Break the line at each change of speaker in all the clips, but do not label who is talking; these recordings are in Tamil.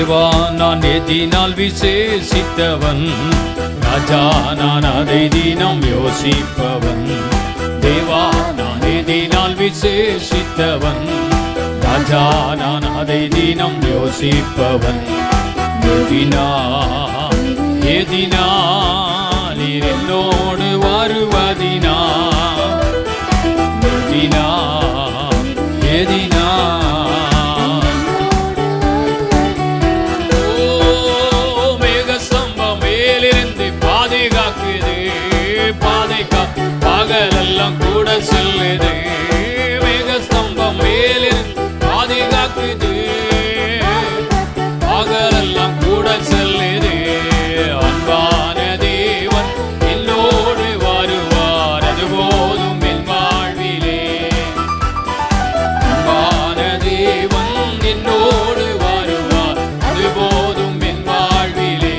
தேவா நான் எதினால் விசேஷித்தவன், ராஜா நான் அதை தினம் யோசிப்பவன். தேவா நான் எதினால் விசேஷித்தவன், ராஜா நான் அதை தினம் யோசிப்பவன். எதினால் நீர் என்னோடு வருவதினா, பகலெல்லாம் கூட செல்லுது, மேகஸ்தம்பம் மேலிருந்து பாதுகாக்குது, பகலெல்லாம் கூட செல்லுது. அன்பான தேவன் என்னோடு வருவார், அது போதும் என் வாழ்விலே. அன்பான தேவன் என்னோடு வருவார், அது போதும் என் வாழ்விலே.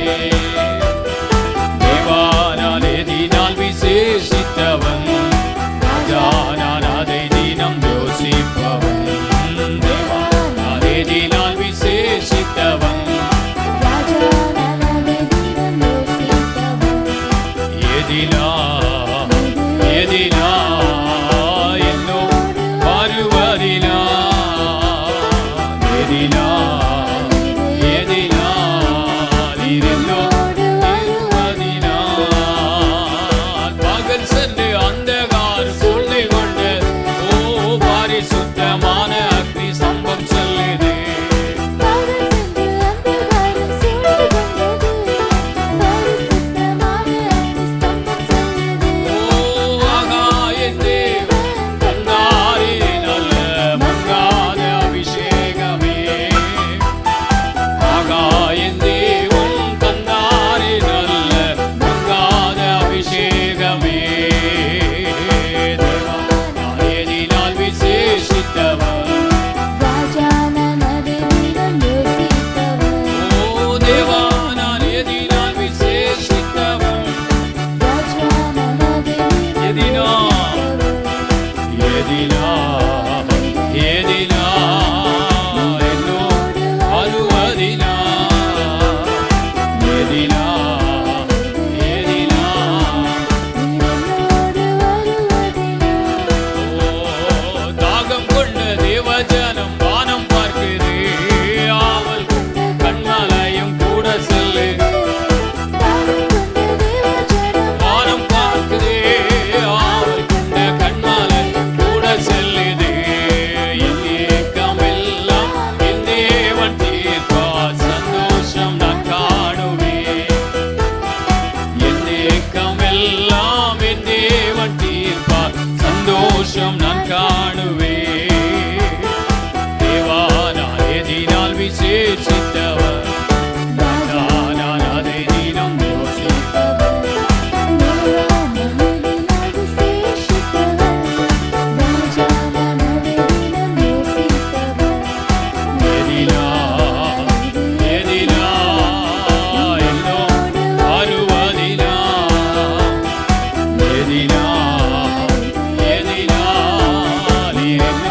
தேவா நான் எதினால் விசேஷித்தவன், ராஜா நான் அதை தினம் யோசிப்பவன். தேவா நான் எதினால் விசேஷித்தவன், எதினா என்னும் வருவதினா, எதினா இருவதினா. பகல் சென்று அந்தகாரம் சூழ்ந்து கொண்டு, ஓ பரிசுத்தமான அக்னி ஸ்தம்பம் செல்லுது. சந்தோஷம் நான் காணுவேன். தேவா நான் எதினால் விசேஷித்தவன், ராஜா நான் அதை தினம் யோசிப்பவன். எதினா என்னும் வருவதினா, எதினா நீர்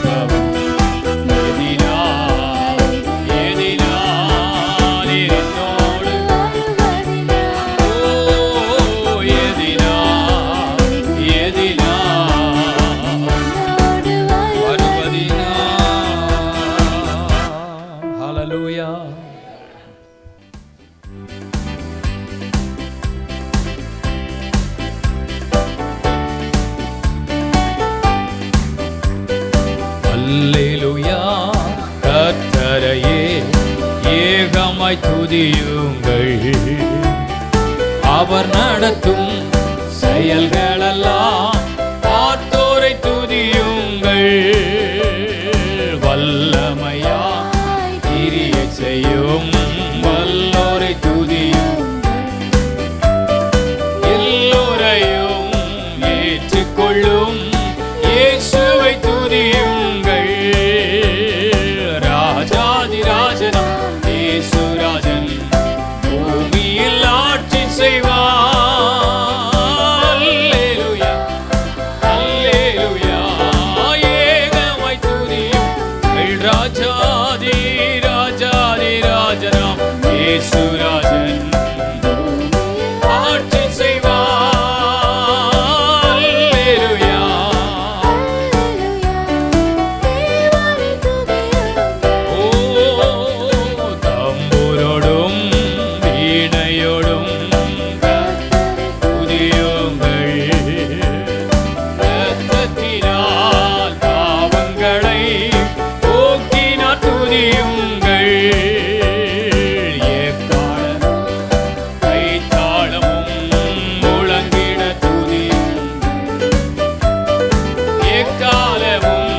வருபவன் எதினால் எதினால் என்னோடு ஓ எதினால் எதினால் வருவதினால். ஹல்லேலூயா. அல்லேலூயா. கர்த்தரையே ஏகமாய் துதியுங்கள், அவர் நடத்தும் செயல்களெல்லாம் பார்த்தோரை துதியுங்கள். வல்லமையா கிரிய செய்யும் வல்லோரை துதியுங்கள், எல்லோரையும் ஏற்றுக்கொள்ளும் இயேசுவை துதியுங்கள். ராஜாதிராஜனாம் இயேசுராஜன் பூமியில் ஆட்சி செய்வார். அல்லேலூயா அல்லேலூயா. ஏகமாய் துதியுங்கள், ராஜாதிராஜனாம் இயேசுராஜன் ஆட்சி செய்வார். அல்லேலூயா. ஓ தம்புரோடும் வீணையோடும் துதியுங்கள், இரத்தத்தினால் பாவங்களை போக்கினார் துதியுங்கள். எக்காளமும் கைத்தாளமும் முழங்கிட துதியுங்கள், எக்காலமும்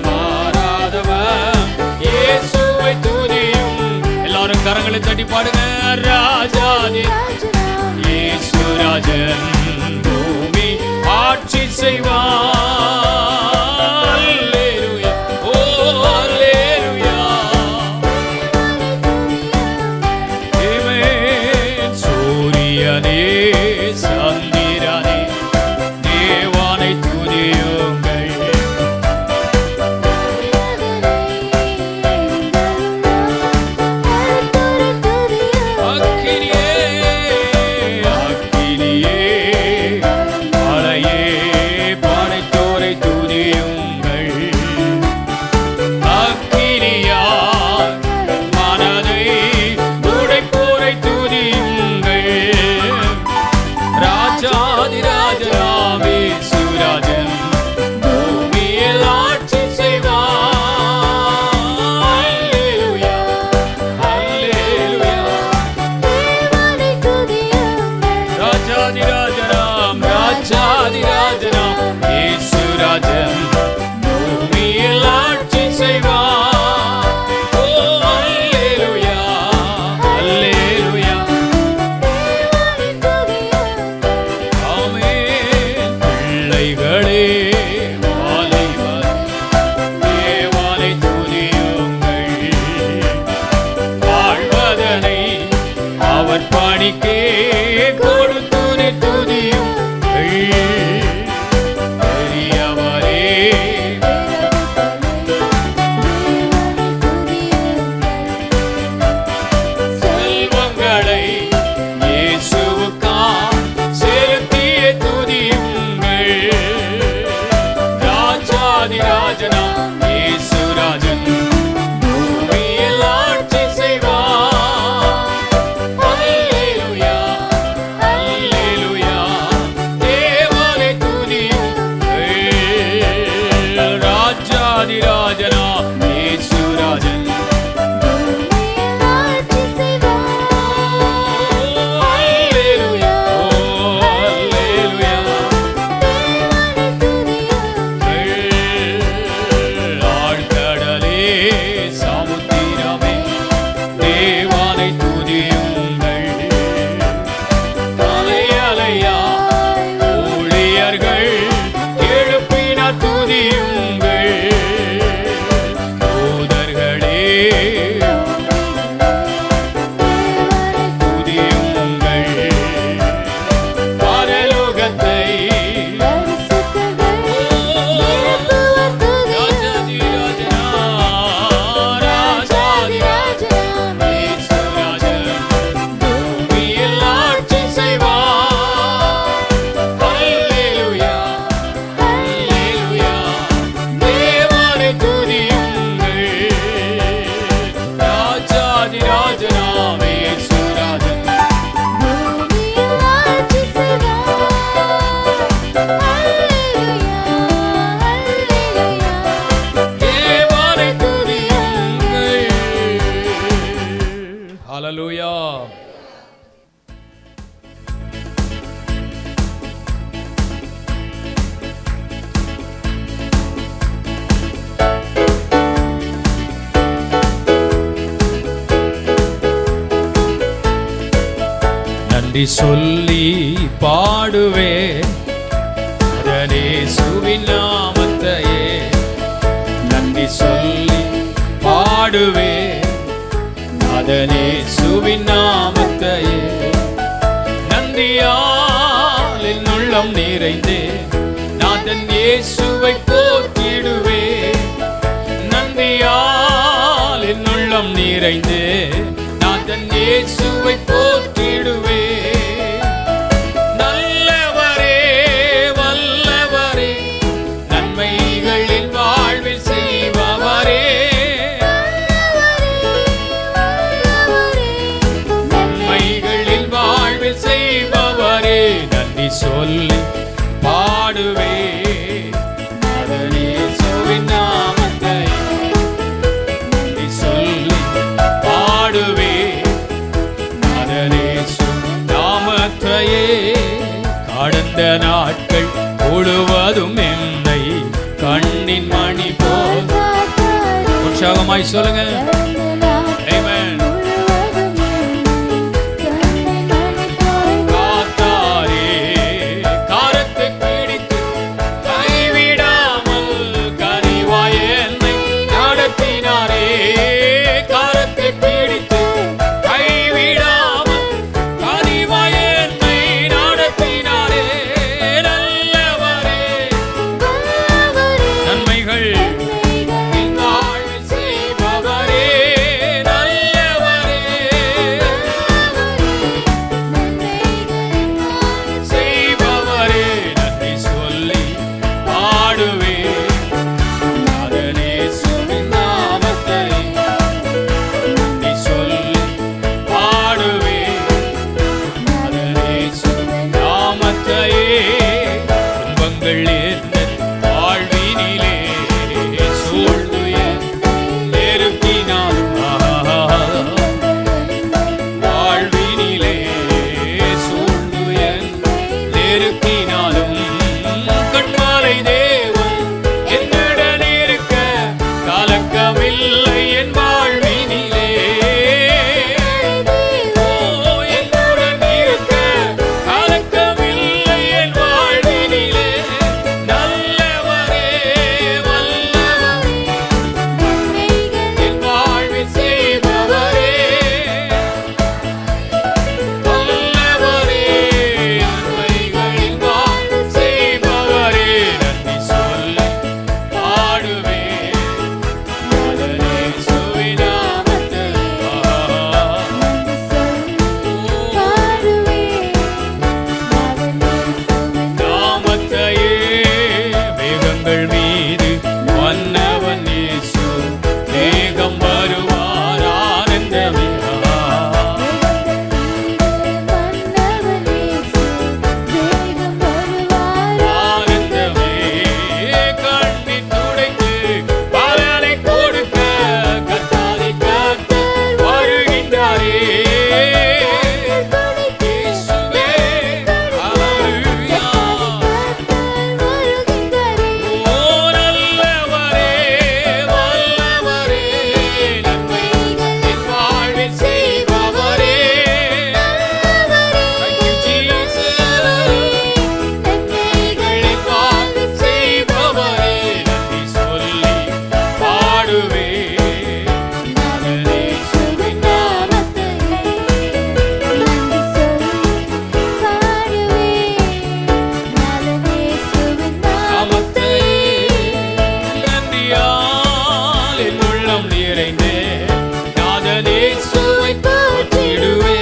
மாறாதவர் இயேசுவை துதியும். எல்லாரும் கரங்களை தட்டி பாடுங்க. ராஜாதி இயேசுராஜன் பூமி ஆட்சி செய்வார். அல்லேலூயா. ஓ அல்லேலூயா. ஆமென். சூரியனே சந்திரனே தேவனை துதியுங்கள், அக்கினியே அக்கினியே மலையே படைத்தோரை துதியுங்கள். அக்கினியால் மனதை உடைப்போரை துதியுங்கள். ராஜாதிராஜனாம் இயேசுராஜன் பூமியில் ஆட்சி செய்வார். அல்லேலூயா அல்லேலூயா. ராஜாதிராஜனாம் இயேசுராஜன் பூமியில் ஆட்சி செய்வார். ஓ அல்லேலூயா அல்லேலூயா. ஆமென். பிள்ளைகளே வாலிபர் தேவனை துதியுங்கள், வாழ்வதனை அவர் பணிக்கே கொடுத்துரை துதியுங்கள். பெரியவரே செல்வங்களை இயேசுவுக்காய் செலுத்திய துதியுங்கள். ராஜாதிராஜனாம் இயேசுராஜன் பூமியில் ஆட்சி செய்வார். அல்லேலூயா அல்லேலூயா. தேவனை துதியுங்கள், ராஜாதிராஜனாம் இயேசுராஜன். அல்லேலூயா அல்லேலூயா. ஆழ்கடலே சமுத்திரமே தேவனை துதியுங்கள். அலை அலையா ஊழியர்கள் எழுப்பினார் துதியுங்கள். நன்றி சொல்லி பாடுவே இயேசுவின் நாமத்தையே நன்றி சொல்லி பாடுவே இயேசுவின் நாமத்தையே நன்றியால் என் உள்ளம் நிறைந்தே நாதன் இயேசுவை போற்றிடுவே நன்றியால் என் உள்ளம் நிறைந்தே நாதன் இயேசுவை போற்றிடுவே நல்லவரே வல்லவரே நன்மைகளின் வாழ்வில் செய்பவரே நன்மைகளில் வாழ்வில் செய்பவரே நன்றி சொல்லி பாடுவே இயேசுவின் நாமத்தை நன்றி சொல்லி பாடுவே நாமத்தையே கடந்த நாட்கள் முழுவதும் என்னை கண்ணின் மணி போல் உற்சாகமாய் சொல்லுங்க ஆமென் காத்தாரே காரத்தை பிடித்து கைவிடாமல் கனிவாய் என்னை நடத்தினாரே காரத்தை பிடித்து கைவிடாமல் கனிவாய் என்னை நடத்தினாரே நல்லவரே நன்மைகள் என் வாழ்வில் செய்பவரே நல்லவரே செய்பவரே நன்றி சொல்லி பாடுவே இயேசுவின் நாமத்தை நன்றி சொல்லி பாடுவே இயேசுவின் நாமத்தையே துன்பங்கள் ஏந்த வாழ்வினிலே சூழ்ந்து நெருக்கினாலும் வாழ்வினிலே சூழ்ந்து நெருக்கினாலும் கண்மாலை தேவன் என்னுடன் இருக்க கலக்கமில்லை என் வாழ்வினிலே என்னுடன் இருக்க கலக்கமில்லை என் வாழ்வினிலே நல்லவரே வல்லவரே என் வாழ்வில் செய்பவரே வல்லவரே நன்மைகளில் வாழ்வில் செய்பவரே நன்றி சொல்லி பாடுவே இயேசுவின் நாமத்தை நாமத்தையே மேகங்கள் மீது வந்தவன் இயேசு மேகம் வருவார் ஆனந்தமே ஆனந்தமே கண்ணீர் துடைத்து பலனை கொடுக்க கர்த்தாதி கர்த்தர் வருகின்றாரே இயேசுவே ஹல்லேலூயா ஓ நல்லவரே வல்லவரே நன்மை என் வாழ்வில் செய்பவரே Thank you, Jesus. நன்மைகளின் வாழ்வில் செய்பவரே நன்றி சொல்லி பாடுவே இயேசுவின் நாமத்தை நாமத்தை நன்றியால் என் உள்ளம் நிறைந்தே நாதன் இயேசுவை போற்றிடுவே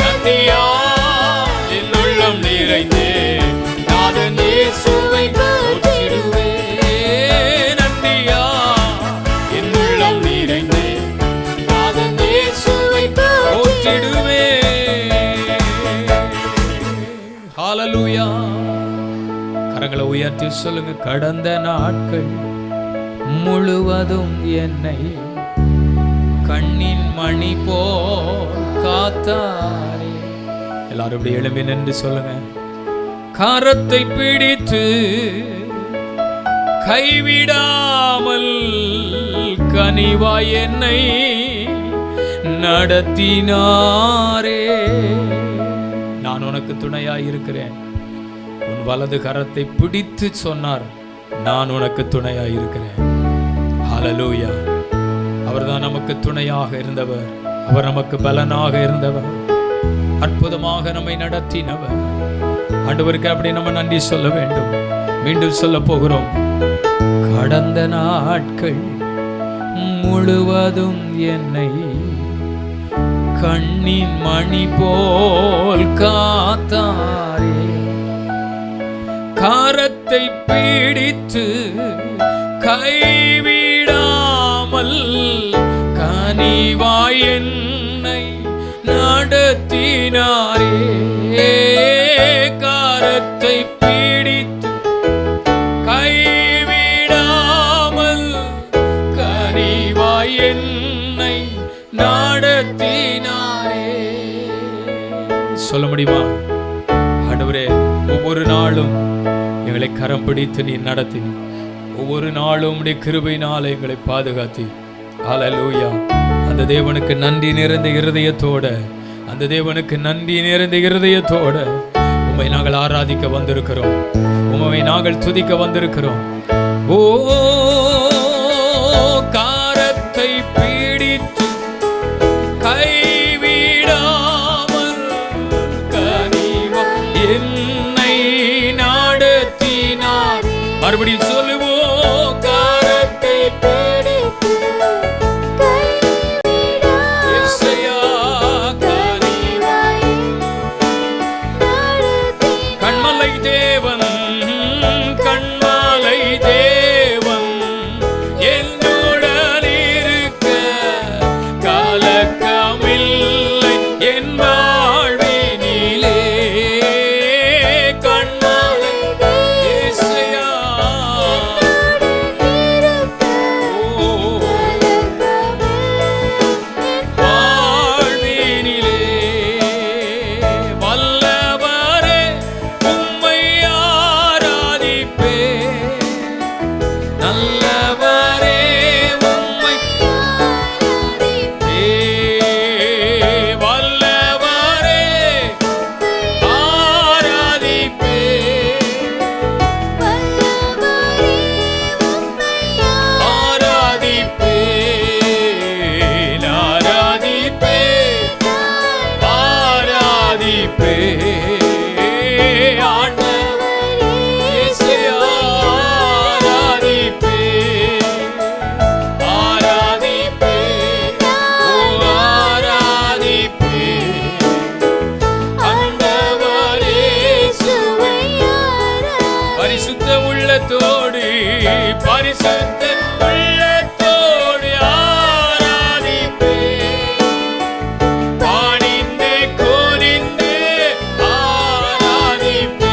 நன்றியால் என் உள்ளம் நிறைந்தே நாதன் இயேசுவை போற்றிடுவே நன்றியால் என் உள்ளம் நிறைந்தே நாதன் இயேசுவை போற்றிடுவே ஹalleluya கரங்களை உயர்த்தி சொல்லுங்க கடந்த நாட்கள் முழுவதும் என்னை கண்ணின் மணி போல் காத்தாரே எல்லாரும் இப்படி எழும்பி நின்று சொல்லுங்க கரத்தை பிடித்து கைவிடாமல் கனிவாய் என்னை நடத்தினாரே உனக்கு துணையாய் இருக்கிறேன். உன் வலது கரத்தை பிடித்து சொன்னார், நான் உனக்கு துணையாய் இருக்கிறேன். ஹல்லேலூயா. அவர்தான் நமக்கு துணையாக இருந்தவர். அவர் நமக்கு பலனாக இருந்தவர். அற்புதமாக நம்மை நடத்தினவர். ஆண்டவருக்கு அப்படி நம்ம நன்றி சொல்ல வேண்டும். மீண்டும் சொல்ல போகிறோம். கடந்த நாட்கள் முழுவதும் என்னை கண்ணின் மணி போல் காத்தாரே. கரத்தை பிடித்து கைவிடாமல் கனிவாய் என்னை நடத்தினாரே. கரத்தை பிடித்து கைவிடாமல் கனிவாய் என்னை நடத்தினாரே. சொல்ல முடியுமா? ஆண்டவரே, ஒவ்வொரு நாளும் எங்களை கரம் பிடித்து நீ நடத்தினி. ஒவ்வொரு நாளும் உம்முடைய கிருபையினால எங்களை பாதுகாத்தி. ஹல்லேலூயா. அந்த தேவனுக்கு நன்றி நிறைந்த இருதயத்தோட, அந்த தேவனுக்கு நன்றி நிறைந்த இருதயத்தோட உம்மை நாங்கள் ஆராதிக்க வந்திருக்கிறோம். உம்மை நாங்கள் துதிக்க வந்திருக்கிறோம். ஓ கரத்தை பிடித்து கைவிடாமல் கனிவாய் என்னை நடத்தினார். மறுபடியும் சொல்லுவோம். கரத்தை பிடித்து இயேசுயா கனிவாய் கண்மலை தேவன், கண்மலை தேவன் என்னுடன் இருக்க கலக்கமில்லை என் வாழ்வினிலே. கண்மலை இயேசுயா வாழ்வினிலே. வல்லவரே உம்மை ஆராதிப்பேன். நல்லவரே உம்மை வல்லவரே ஆராதிப்பேன். ஆராதிப்பேன், ஆராதிப்பேன், ஆராதிப்பேன். ஆண்டவர் இயேசுயா ஆராதிப்பேன், ஆராதிப்பேன், ஓ ஆராதிப்பேன். ஆண்டவர் இயேசுவை பரிசுத்த உள்ளத்தோடு, பரிசுத்த உள்ளத்தோடு ஆராதிப்பேன். பணிந்து குனிந்து ஆராதிப்பேன்.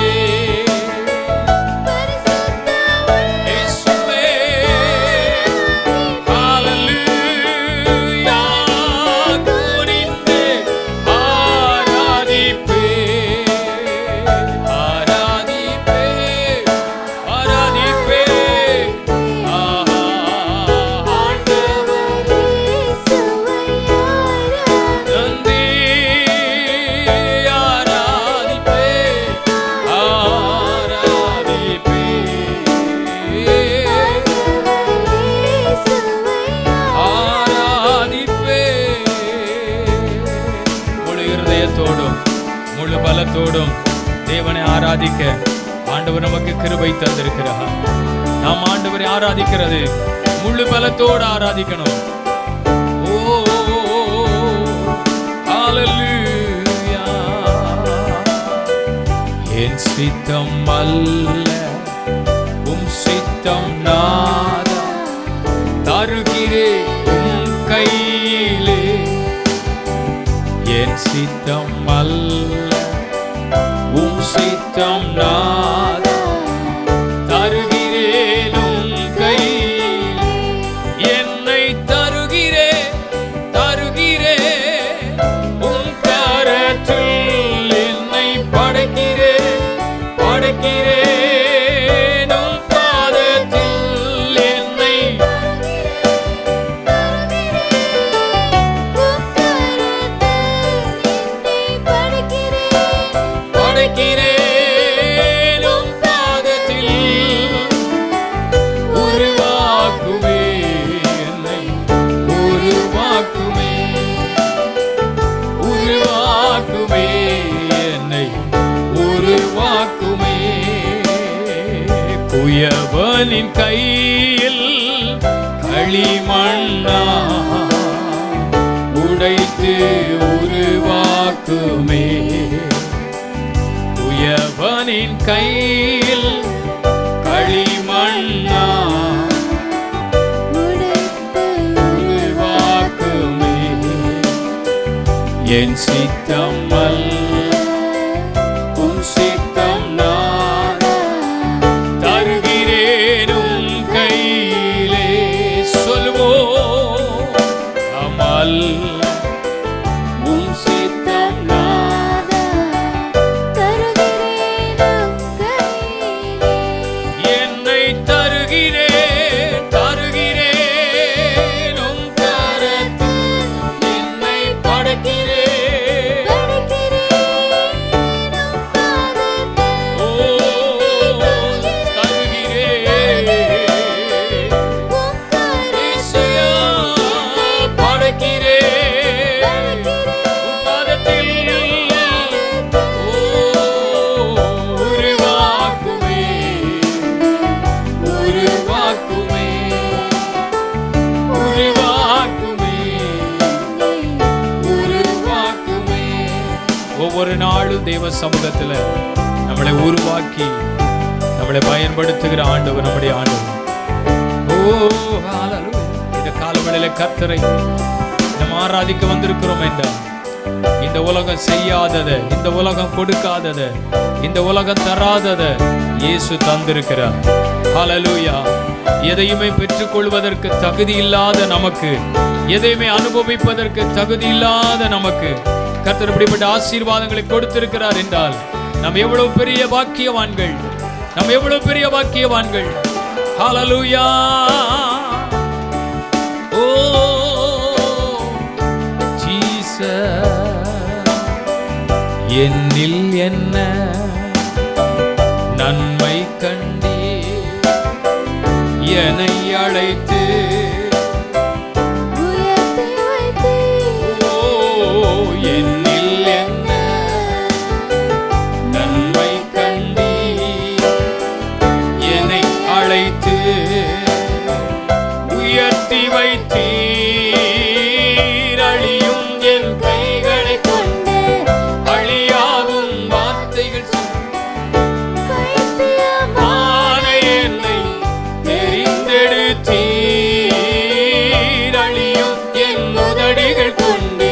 இயேசுவே ஹல்லேலூயா. குனிந்து ஆராதிப்பேன், ஆராதிப்பேன், ஆராதிப்பேன். ஆண்டவர் நன்றி. ஆராதிப்பேன், ஆராதிப்பேன், ஆராதிப்பேன். முழு இருதயத்தோடும் முழு பலத்தோடும் தேவனை ஆராதிக்க ஆண்டவர் நமக்கு கிருபை தந்திருக்கிறார். நாம் ஆண்டவரை ஆராதிக்கிறது முழு பலத்தோடு ஆராதிக்கணும். ஓ ஹல்லேலூயா. என் சித்தம் அல்ல உம் சித்தம் நாதா, தருகிறேன் உம் கையிலே. என் சித்தம் அல்ல உம் சித்தம் நாதா, தருகிறேன் உம் கையிலே. என்னை தருகிறேன், தருகிறேன் உம் கரத்தில். என்னை படைக்கிறேன், படைக்கிறேன் உம் பாதத்தில். என்னை உயவனின் கையில் களிமண்ணா உடைத்து உருவாக்குமே. உயவனின் கையில் களிமண்ணா உருவாக்குமே. என் சித்தம் அல்ல உம் சித்தம் நான் தருகிறேனும் கையிலே. சொல்லுவோம் அமல் உம் சித்தம் நான் தருகிறேனும் கையிலே. என்னை தருகிறேன் தருகிறேன் உம் கரத்தில் என்னை படைக்கிறேன். ஒவ்வொரு நாளும் தேவ சமூகத்தில் நம்மளை உருவாக்கி நம்மளை பயன்படுத்துகிற ஆண்டவர் நம்முடைய ஆண்டவர். ஓ ஹல்லேலூயா. இந்த காலவெளியில கர்த்தரை நம்ம ஆராதிக்க வந்திருக்கிறோம் என்றால் இந்த உலகம் செய்யாததை, இந்த உலகம் கொடுக்காததை, இந்த உலகம் தராததை இயேசு தந்திருக்கிறார். ஹல்லேலூயா. எதையுமே பெற்றுக்கொள்வதற்கு தகுதி இல்லாத நமக்கு, எதையுமே அனுபவிப்பதற்கு தகுதி இல்லாத நமக்கு கர்த்தர் இப்படிப்பட்ட ஆசீர்வாதங்களை கொடுத்திருக்கிறார் என்றால் நாம் எவ்வளவு பெரிய பாக்கியவான்கள், நாம் எவ்வளவு பெரிய பாக்கியவான்கள். ஹல்லேலூயா. ஓ ஜீசஸ், என்னில் என்ன நன்மை கண்டே என்னை அழைத்து என்னில் என்ன நன்மை கண்டீ என்னை அழைத்து உயர்த்தி வைத்தீர். அழியும் என் கைகளை கொண்டு அழியாவும் வார்த்தைகள் என்னை தெரிந்தெடுத்தீர். அழியும் என் உதடுகள் கொண்டு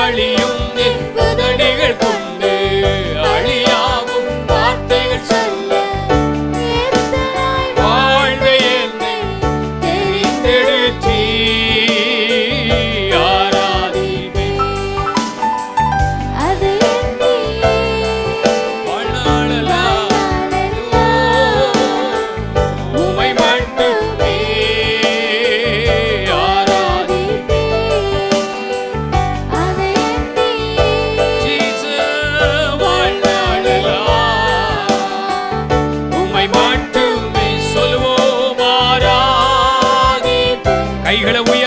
அழியும் உதடுகள் கொண்டு அழியாவும்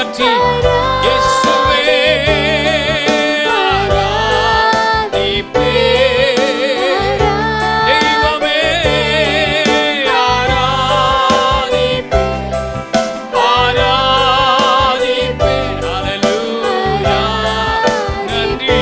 உயர்த்தி இயேசுவே ஆராதிப்பே தெய்வமே ஆராதிப்பே ஆராதிப்பே ஹல்லேலூயா நன்றி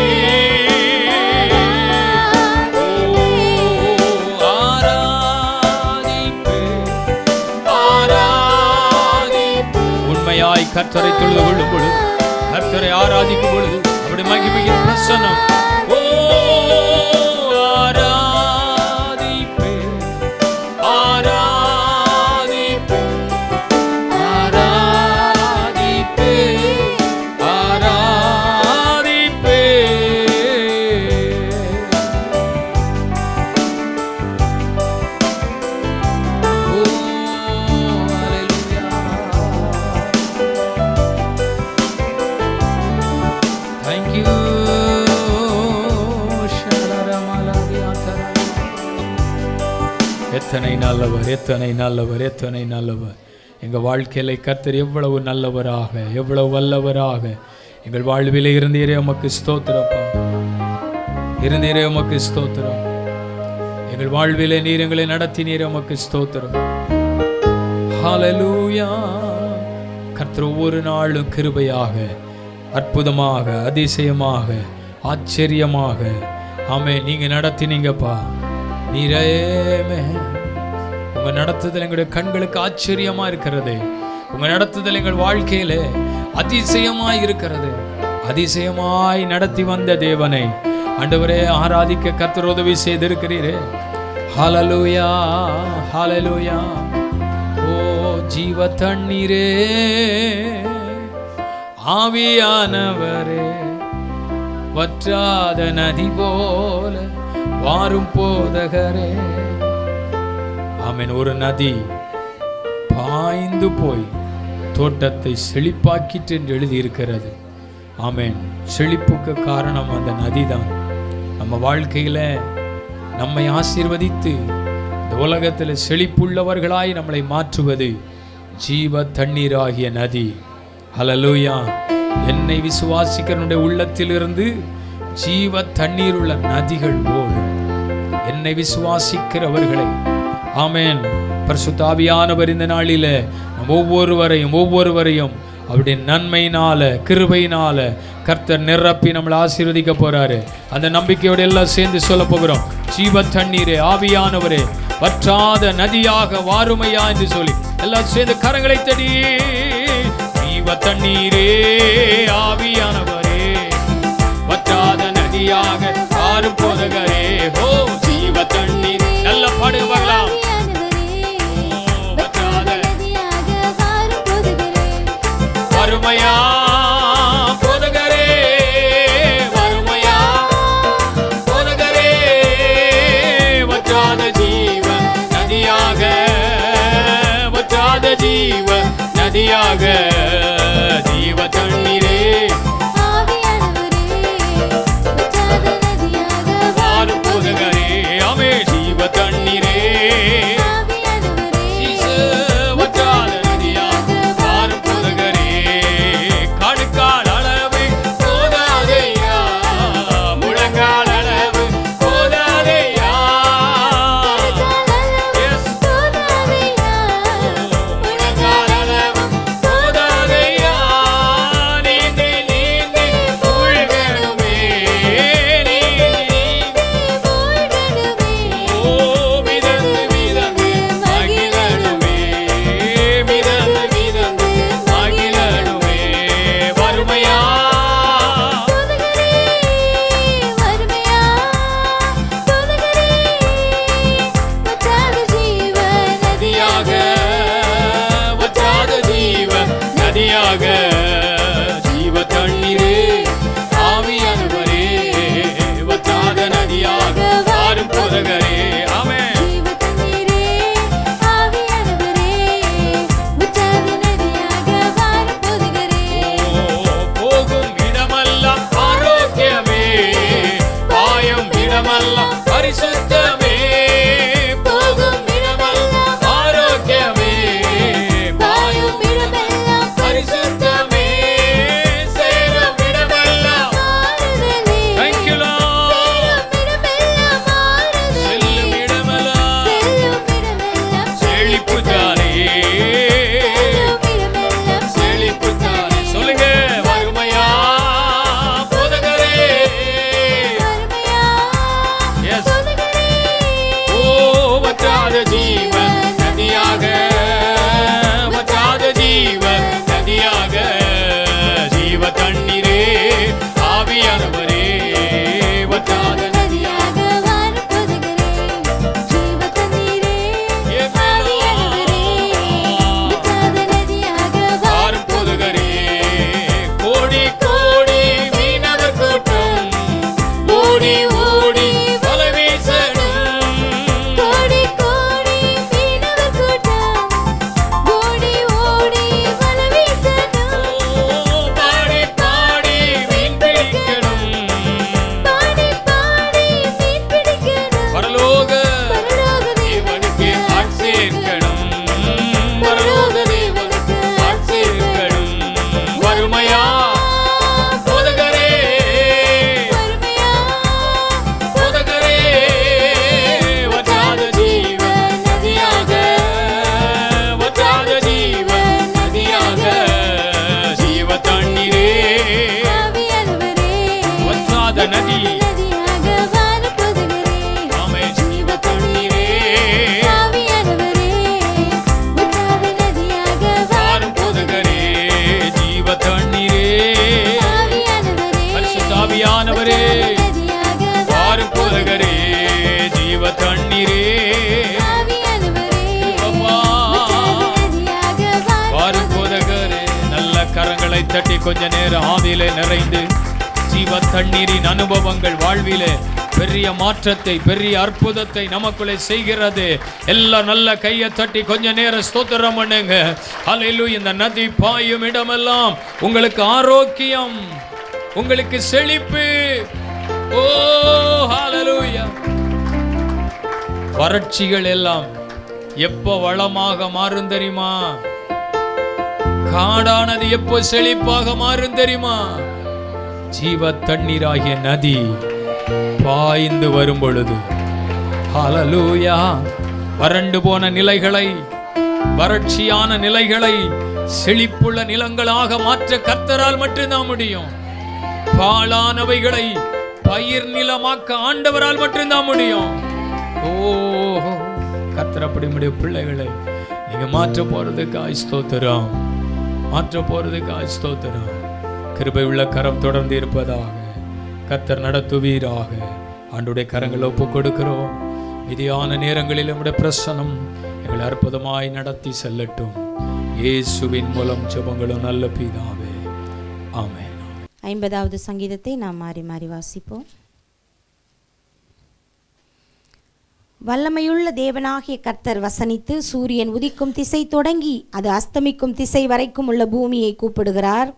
உண்மையாய் கர்த்தரை தொழுது கொள்ளும் பொழுது, கர்த்தரை ஆராதிக்கும் பொழுது அப்படி மகிமையின் பிரசன்னம் ஆராதிப்பே ஆராதிப்பே ஆராதிப்பே ஆராதிப்பே எத்தனை நல்லவர், எத்தனை நல்லவர், எத்தனை நல்லவர். எங்கள் வாழ்க்கையில கர்த்தர் எவ்வளவு நல்லவராக, எவ்வளவு வல்லவராக எங்கள் வாழ்விலே இருந்தீரே உமக்கு ஸ்தோத்திரப்பா. இருந்தீரே உமக்கு ஸ்தோத்திரம். எங்கள் வாழ்விலே நீர் எங்களை நடத்தினீரே உமக்கு ஸ்தோத்திரம். ஹல்லேலூயா. கர்த்தர் ஒவ்வொரு நாளும் கிருபையாக, அற்புதமாக, அதிசயமாக, ஆச்சரியமாக ஆமே நீங்க நடத்தினீங்கப்பா. நீரேமே உங்க நடத்துதல் எங்களுடைய கண்களுக்கு ஆச்சரியமா இருக்கிறது. உங்க நடத்துதல் எங்கள் வாழ்க்கையில அதிசயமாய் இருக்கிறது. அதிசயமாய் நடத்தி வந்த தேவனை ஆண்டவரே ஆராதிக்க கர்த்தர் உதவி செய்திருக்கிறீரே. ஹல்லேலூயா ஹல்லேலூயா. ஓ ஜீவ தண்ணீரே ஆவியானவரே வற்றாத நதி போல வாரும் போதகரே. ஆமென். ஒரு நதி பாய்ந்து போய் தோட்டத்தை செழிப்பாக்கிட்டு என்று எழுதியிருக்கிறது. ஆமென். செழிப்புக்கு காரணம் அந்த நதிதான். நம்ம வாழ்க்கையில நம்மை ஆசீர்வதித்து இந்த உலகத்தில் செழிப்புள்ளவர்களாய் நம்மளை மாற்றுவது ஜீவ தண்ணீராகிய நதி. ஹல்லேலூயா. என்னை விசுவாசிக்கிறவனுடைய உள்ளத்திலிருந்து ஜீவ தண்ணீர் உள்ள நதிகள் ஓடும். என்னை விசுவாசிக்கிறவர்களை ஆமென் பரிசுத்த ஆவியானவர் இந்த நாளில ஒவ்வொருவரையும் அவருடைய நன்மையினால கிருபையினால கர்த்தர் நிரப்பி நம்மளை ஆசீர்வதிக்க போறாரு. அந்த நம்பிக்கையோடு எல்லாம் சேர்ந்து சொல்ல போகிறோம். ஜீவ தண்ணீரே ஆவியானவரே வற்றாத நதியாக வாருமையா என்று சொல்லி எல்லாம் சேர்ந்து கரங்களை தடி. ஜீவ தண்ணீரே ஆவியானவரே வற்றாத நதியாக வாரும் போதகரே. ஓ ஜீவ தண்ணீர் நல்ல பாடுவாங்களாம். வருமையா போதகரே வருமையா போதகரே வற்றாத ஜீவ நதியாக வற்றாத ஜீவ நதியாக ஜீவ தண்ணீரே வாரும் போதகரே. ஆமே ஜீவ தண்ணீரே ஜீவ தண்ணீரே ஆவியானவரே வற்றாத நதியாக வாரும் போதகரே. ஆமென். போகும் இடமெல்லாம் ஆரோக்கியமே பாயும் இடமெல்லாம் பரிசுத்தமே. போகும் இடமெல்லாம் ஆரோக்கியமே பாயும் இடமெல்லாம் பரிசுத்தமே. அருமையா போதகரே, போதகரே, வற்றாத ஜீவ நதியாக, வற்றாத ஜீவ நதியாக, ஜீவ தண்ணீரே, வற்றாத நதி, ஆமே ஜீவ தண்ணீரே, வாரும் போதகரே, ஜீவ தண்ணீரே, பரிசுத்த ஆவியானவரே, வாரும் போதகரே, ஜீவ தண்ணீரே, வாரும் போதகரே. நல்ல கரங்களை தட்டி கொஞ்ச நேரம் ஆவியிலே நிறைந்து ஜீவ தண்ணீரின் அனுபவங்கள் வாழ்விலே பெரிய மாற்றத்தை, பெரிய அற்புதத்தை நமக்குள்ளே செய்கிறது. எல்லாம் நல்ல கையை தட்டி கொஞ்ச நேரம் ஸ்தோத்திரம் பண்ணுங்க. ஹல்லேலூயா. இந்த நதி பாயும் இடமெல்லாம் உங்களுக்கு ஆரோக்கியம், உங்களுக்கு செழிப்பு. ஓ ஹல்லேலூயா. வறட்சிகள் எல்லாம் எப்போ வளமாக மாறும் தெரியுமா? காடானது எப்போ செழிப்பாக மாறும் தெரியுமா? ஜீவ தண்ணீராகிய நதி பாய்ந்து வரும் பொழுது. ஹல்லேலூயா. வறண்டு போன நிலைகளை, வறட்சியான நிலைகளை செழிப்புள்ள நிலங்களாக மாற்ற கர்த்தரால் மட்டும்தான் முடியும். பாழானவைகளை பயிர் நிலமாக்க ஆண்டவரால் மட்டும்தான் முடியும். ஓ கர்த்தர் அப்படி முடிய பிள்ளைகளை நீங்க மாற்ற போறதுக்கு ஸ்தோத்திரம், மாற்ற போறதுக்கு ஸ்தோத்திரம். கிருபை உள்ள கரம் தொடர்ந்து இருப்பதாக கர்த்தர் நடத்துவீராக. ஆண்டுடைய கரங்களை ஒப்பு கொடுக்கிறோம். விதியான நேரங்களில் நம்முடைய பிரசனம் எங்களை அற்புதமாய் நடத்தி செல்லட்டும். இயேசுவின் மூலம் ஜெபங்களும் நல்ல பிதாவே, ஆமென்.
50வது சங்கீதத்தை நாம் மாறி மாறி வாசிப்போம். வல்லமையுள்ள தேவனாகிய கர்த்தர் வசனித்து சூரியன் உதிக்கும் திசை தொடங்கி அது அஸ்தமிக்கும் திசை வரைக்கும் உள்ள பூமியை கூப்பிடுகிறார்.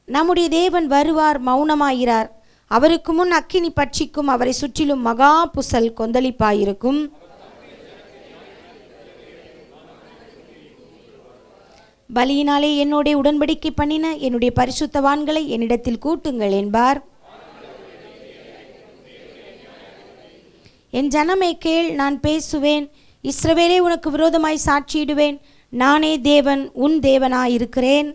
நம்முடைய தேவன் வருவார், மௌனமாயிரார். அவருக்கு முன் அக்கினி பட்சிக்கும், அவரை சுற்றிலும் மகா புசல் கொந்தளிப்பாயிருக்கும். பலியினாலே என்னோட உடன்படிக்கை பண்ணின என்னுடைய பரிசுத்தவான்களை என்னிடத்தில் கூட்டுங்கள் என்பார். என் ஜனமே கேள், நான் பேசுவேன். இஸ்ரவேலே உனக்கு விரோதமாய் சாட்சியிடுவேன். நானே தேவன், உன் தேவனாயிருக்கிறேன்.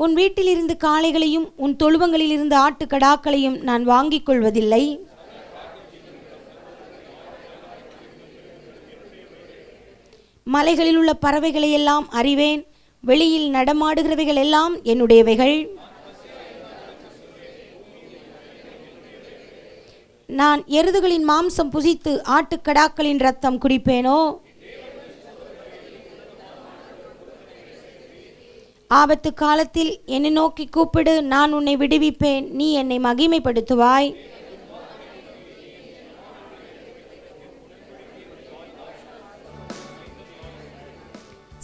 உன் வீட்டிலிருந்து காளைகளையும் உன் தொழுவங்களிலிருந்து ஆட்டுக்கடாக்களையும் நான் வாங்கிக் கொள்வதில்லை. மலைகளில் உள்ள பறவைகளை எல்லாம் அறிவேன். வெளியில் நடமாடுகிறவைகள் எல்லாம் என்னுடையவைகள். நான் எருதுகளின் மாம்சம் புசித்து ஆட்டுக்கடாக்களின் இரத்தம் குடிப்பேனோ? ஆபத்து காலத்தில் என்னை நோக்கி கூப்பிடு, நான் உன்னை விடுவிப்பேன். நீ என்னை மகிமைப்படுத்துவாய்.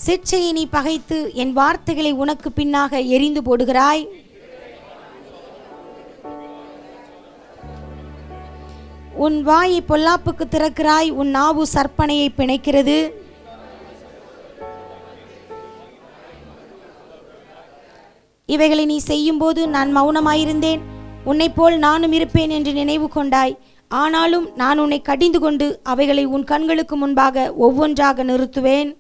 சிற்சையை நீ பகைத்து என் வார்த்தைகளை உனக்கு பின்னாக எரிந்து போடுகிறாய். உன் வாயை பொல்லாப்புக்கு திறக்கிறாய். உன் நாவு சற்பனையை பிணைக்கிறது. இவைகளை நீ செய்யும்போது நான் மௌனமாயிருந்தேன். உன்னை போல் நானும் இருப்பேன் என்று நினைவு கொண்டாய். ஆனாலும் நான் உன்னை கடிந்து கொண்டு அவைகளை உன் கண்களுக்கு முன்பாக ஒவ்வொன்றாக நிறுத்துவேன்.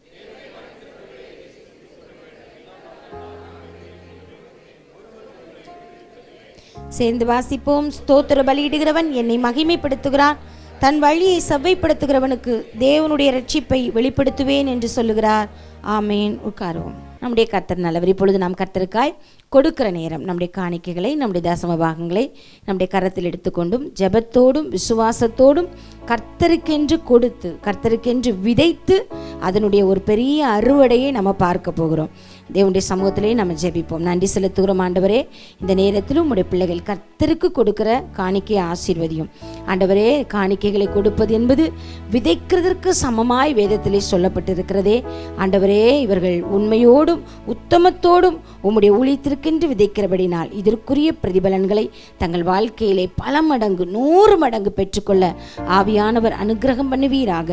சேர்ந்து வாசிப்போம். ஸ்தோத்திர பலியிடுகிறவன் என்னை மகிமைப்படுத்துகிறான். தன் வழியை செவ்வைப்படுத்துகிறவனுக்கு தேவனுடைய ரட்சிப்பை வெளிப்படுத்துவேன் என்று சொல்லுகிறார். ஆமேன். உட்காருவோம். நம்முடைய கர்த்தர் நல்லவர். இப்பொழுது நாம் கர்த்தருக்காய் கொடுக்கிற நேரம். நம்முடைய காணிக்கைகளை, நம்முடைய தசம பாகங்களை நம்முடைய கரத்தில் எடுத்துக்கொண்டும் ஜெபத்தோடும் விசுவாசத்தோடும் கர்த்தருக்கென்று கொடுத்து, கர்த்தருக்கென்று விதைத்து அதனுடைய ஒரு பெரிய அறுவடையை நம்ம பார்க்க போகிறோம். தேவனுடைய சமூகத்திலே நம்ம ஜெபிப்போம். நன்றி செலுத்துகிறோம் ஆண்டவரே. இந்த நேரத்திலும் உம்முடைய பிள்ளைகள் கர்த்தருக்கு கொடுக்கிற காணிக்கையை ஆசீர்வதியும் ஆண்டவரே. காணிக்கைகளை கொடுப்பது என்பது விதைக்கிறதற்கு சமமாய் வேதத்திலே சொல்லப்பட்டிருக்கிறதே ஆண்டவரே. இவர்கள் உண்மையோடும் உத்தமத்தோடும் உம்முடைய ஊழியத்திற்கென்று விதைக்கிறபடினால் இதற்குரிய பிரதிபலன்களை தங்கள் வாழ்க்கையிலே பல மடங்கு 100 மடங்கு பெற்றுக்கொள்ள ஆவியானவர் அனுக்கிரகம் பண்ணுவீராக.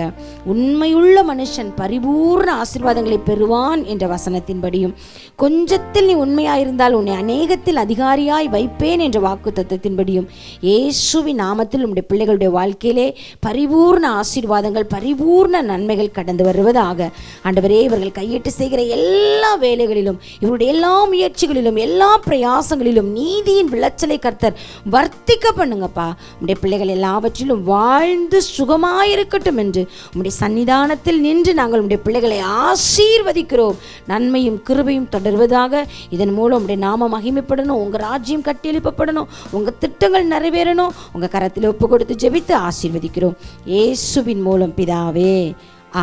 உண்மையுள்ள மனுஷன் பரிபூர்ண ஆசீர்வாதங்களை பெறுவான் என்ற வசனத்தின்படியும், கொஞ்சத்தில் நீ உண்மையாயிருந்தால் உன்னை அநேகத்தில் அதிகாரியாய் வைப்பேன் என்ற வாக்கு தத்தத்தின்படியும், இயேசுவின் நாமத்தில் உம்முடைய பிள்ளைகளுடைய வாழ்க்கையிலே பரிபூர்ண ஆசீர்வாதங்கள் பரிபூர்ண நன்மைகள் கடந்து வருவதாக. ஆண்டவரே, இவர்கள் கையிட்டு செய்கிற எல்லா வேலைகளிலும் இவருடைய எல்லா முயற்சிகளிலும் எல்லா பிரயாசங்களிலும் நீதியின் விளைச்சலை கர்த்தர் வர்த்திக்க பண்ணுங்கப்பா. உம்முடைய பிள்ளைகள் எல்லாவற்றிலும் வாழ்ந்து சுகமாயிருக்கட்டும் என்று உம்முடைய சன்னிதானத்தில் நின்று நாங்கள் உம்முடைய பிள்ளைகளை ஆசீர்வதிக்கிறோம். நன்மையும் கிருபையும் தொடர்வதாக. இதன் மூலம் உம்முடைய நாம மகிமைப்படணும், உங்கள் ராஜ்யம் கட்டியெழுப்பப்படணும், உங்கள் திட்டங்கள் நிறைவேறணும். உங்கள் கரத்தில் ஒப்பு கொடுத்து ஜெபித்து ஆசீர்வதிக்கிறோம் இயேசுவின் மூலம் பிதாவே.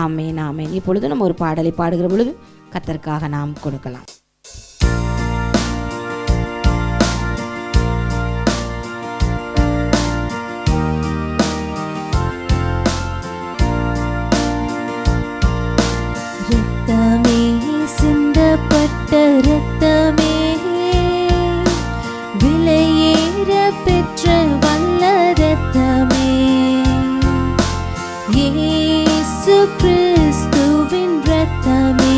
ஆமேன் ஆமேன். இப்பொழுது நம்ம ஒரு பாடலை பாடுகிற பொழுது கர்த்தருக்காக நாம் கொடுக்கலாம்.
ரத்தமே சிந்தப்பட்ட ரத்தமே, விலையேற பெற்ற வல்ல ரத்தமே, இயேசு கிறிஸ்துவின் ரத்தமே,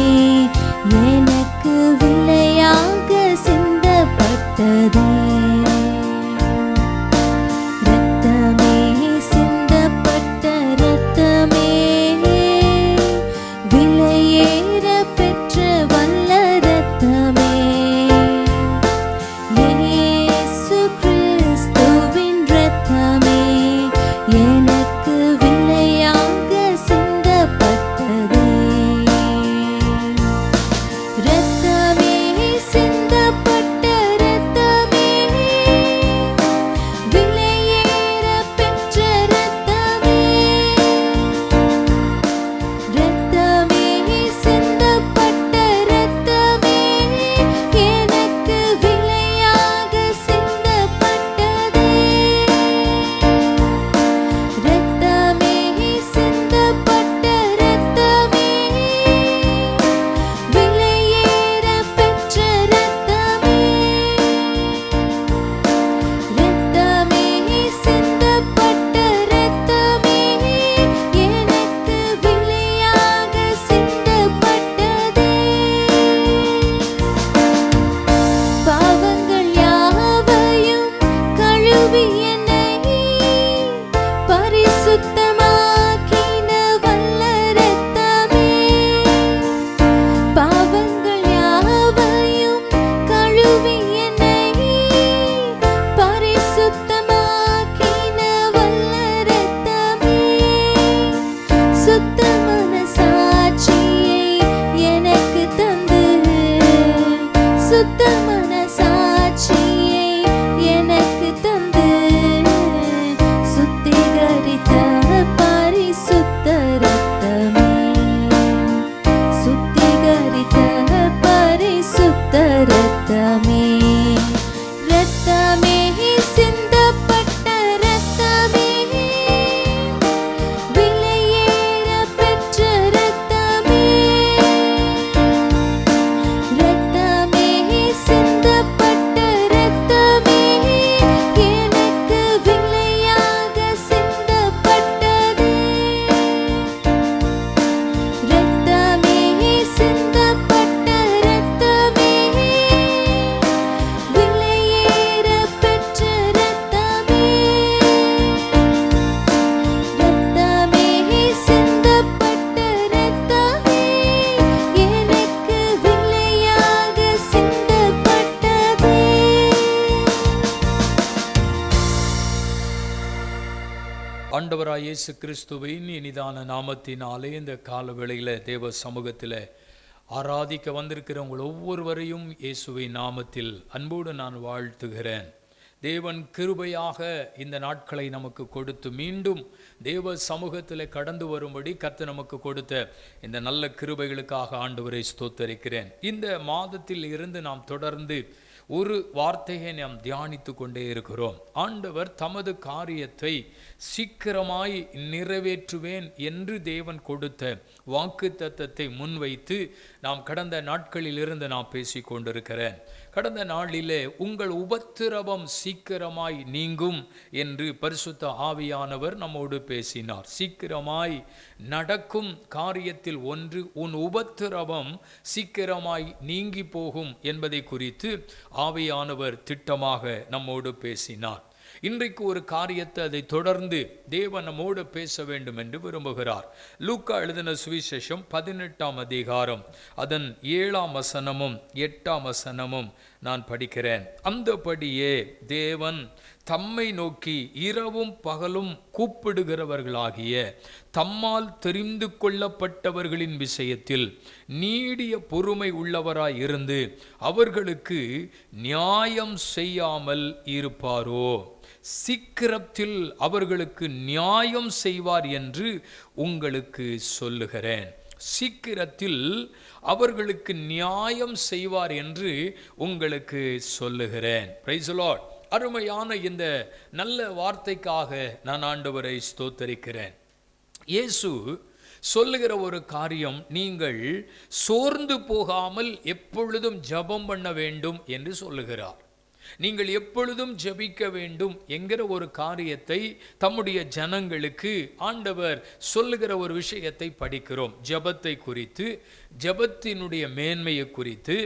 எனக்கு விலையாக சிந்தப்பட்டதே. ரத்தமே சிந்தப்பட்ட ரத்தமே, விலையேற பெற்ற வல்ல ரத்தமே, இயேசு கிறிஸ்துவின் ரத்தமே, எனக்கு விலையாக சிந்தப்பட்டதே. ரத்தமே சிந்தப்பட்ட ரத்தமே, விலையேற பெற்ற ரத்தமே, ரத்தமே சிந்தப்பட்ட ரத்தமே, எனக்கு விலையாக சிந்தப்பட்டதே. ரத்தமே சிந்தப்பட்ட ரத்தமே, விலையேற பெற்ற ரத்தமே, ரத்தமே சிந்தப்பட்ட ரத்தமே, எனக்கு விலையாக சிந்தப்பட்டதே. பாவங்கள் யாவையும் கழுவி என்னை பரிசுத்தமாக்கின வல்ல ரத்தமே, பாவங்கள் யாவையும் கழுவி என்னை பரிசுத்தமாக்கின வல்ல ரத்தமே, சுத்த மனசாட்சியை எனக்கு தந்து, சுத்த மனசாட்சியை எனக்கு தந்து, சுத்திகரித்த பரிசுத்த ரத்தமே, சுத்திகரித்த பரிசுத்த ரத்தமே, ரத்தமே சிந்தப்பட்ட ரத்தமே, விலையேற பெற்ற ரத்தமே, ரத்தமே சிந்தப்பட்ட ரத்தமே, எனக்கு விலையாக சிந்தப்பட்டதே. ரத்தமே சிந்தப்பட்ட ரத்தமே, விலையேற பெற்ற ரத்தமே, ரத்தமே சிந்தப்பட்ட ரத்தமே, எனக்கு விலையாக சிந்தப்பட்டதே.
ஆண்டவராய் இயேசு கிறிஸ்துவின் இனிதான நாமத்தினாலே இந்த கால வேளையில் தேவ சமூகத்தில் ஆராதிக்க வந்திருக்கிற உங்கள் ஒவ்வொருவரையும் இயேசுவின் நாமத்தில் அன்போடு நான் வாழ்த்துகிறேன். தேவன் கிருபையாக இந்த நாட்களை நமக்கு கொடுத்து மீண்டும் தேவ சமூகத்தில் கடந்து வரும்படி கர்த்தர் நமக்கு கொடுத்த இந்த நல்ல கிருபைகளுக்காக ஆண்டவரை ஸ்தோத்தரிக்கிறேன். இந்த மாதத்தில் இருந்து நாம் தொடர்ந்து ஒரு வார்த்தையை நாம் தியானித்து கொண்டே இருக்கிறோம். ஆண்டவர் தமது காரியத்தை சீக்கிரமாய் நிறைவேற்றுவேன் என்று தேவன் கொடுத்த வாக்குத்தத்தத்தை முன்வைத்து நாம் கடந்த நாட்களில் இருந்து நாம் பேசி கொண்டிருக்கிறேன். கடந்த நாளிலே உங்கள் உபத்திரவம் சீக்கிரமாய் நீங்கும் என்று பரிசுத்த ஆவியானவர் நம்மோடு பேசினார். சீக்கிரமாய் நடக்கும் காரியத்தில் ஒன்று உன் உபத்திரவம் சீக்கிரமாய் நீங்கி போகும் என்பதை குறித்து ஆவியானவர் திட்டமாக நம்மோடு பேசினார். இன்றைக்கு ஒரு காரியத்தை அதை தொடர்ந்து தேவன் நம்மோடு பேச வேண்டும் என்று விரும்புகிறார். லூக்கா எழுதின சுவிசேஷம் 18ஆம் அதிகாரம் அதன் 7ஆம் வசனமும் 8ஆம் வசனமும் நான் படிக்கிறேன். அந்தபடியே தேவன் தம்மை நோக்கி இரவும் பகலும் கூப்பிடுகிறவர்களாகிய தம்மால் தெரிந்து கொள்ளப்பட்டவர்களின் விஷயத்தில் நீடிய பொறுமை உள்ளவராய் இருந்து அவர்களுக்கு நியாயம் செய்யாமல் இருப்பாரோ? சீக்கிரத்தில் அவர்களுக்கு நியாயம் செய்வார் என்று உங்களுக்கு சொல்லுகிறேன். சீக்கிரத்தில் அவர்களுக்கு நியாயம் செய்வார் என்று உங்களுக்கு சொல்லுகிறேன். Praise the Lord. அருமையான இந்த நல்ல வார்த்தைக்காக நான் ஆண்டவரை ஸ்தோத்தரிக்கிறேன். இயேசு சொல்லுகிற ஒரு காரியம், நீங்கள் சோர்ந்து போகாமல் எப்பொழுதும் ஜெபம் பண்ண வேண்டும் என்று சொல்லுகிறார். நீங்கள் எப்பொழுதும் ஜெபிக்க வேண்டும் என்கிற ஒரு காரியத்தை தம்முடைய ஜனங்களுக்கு ஆண்டவர் சொல்லுகிற ஒரு விஷயத்தை படிக்கிறோம். ஜெபத்தை குறித்து, ஜெபத்தினுடைய மேன்மையை குறித்து,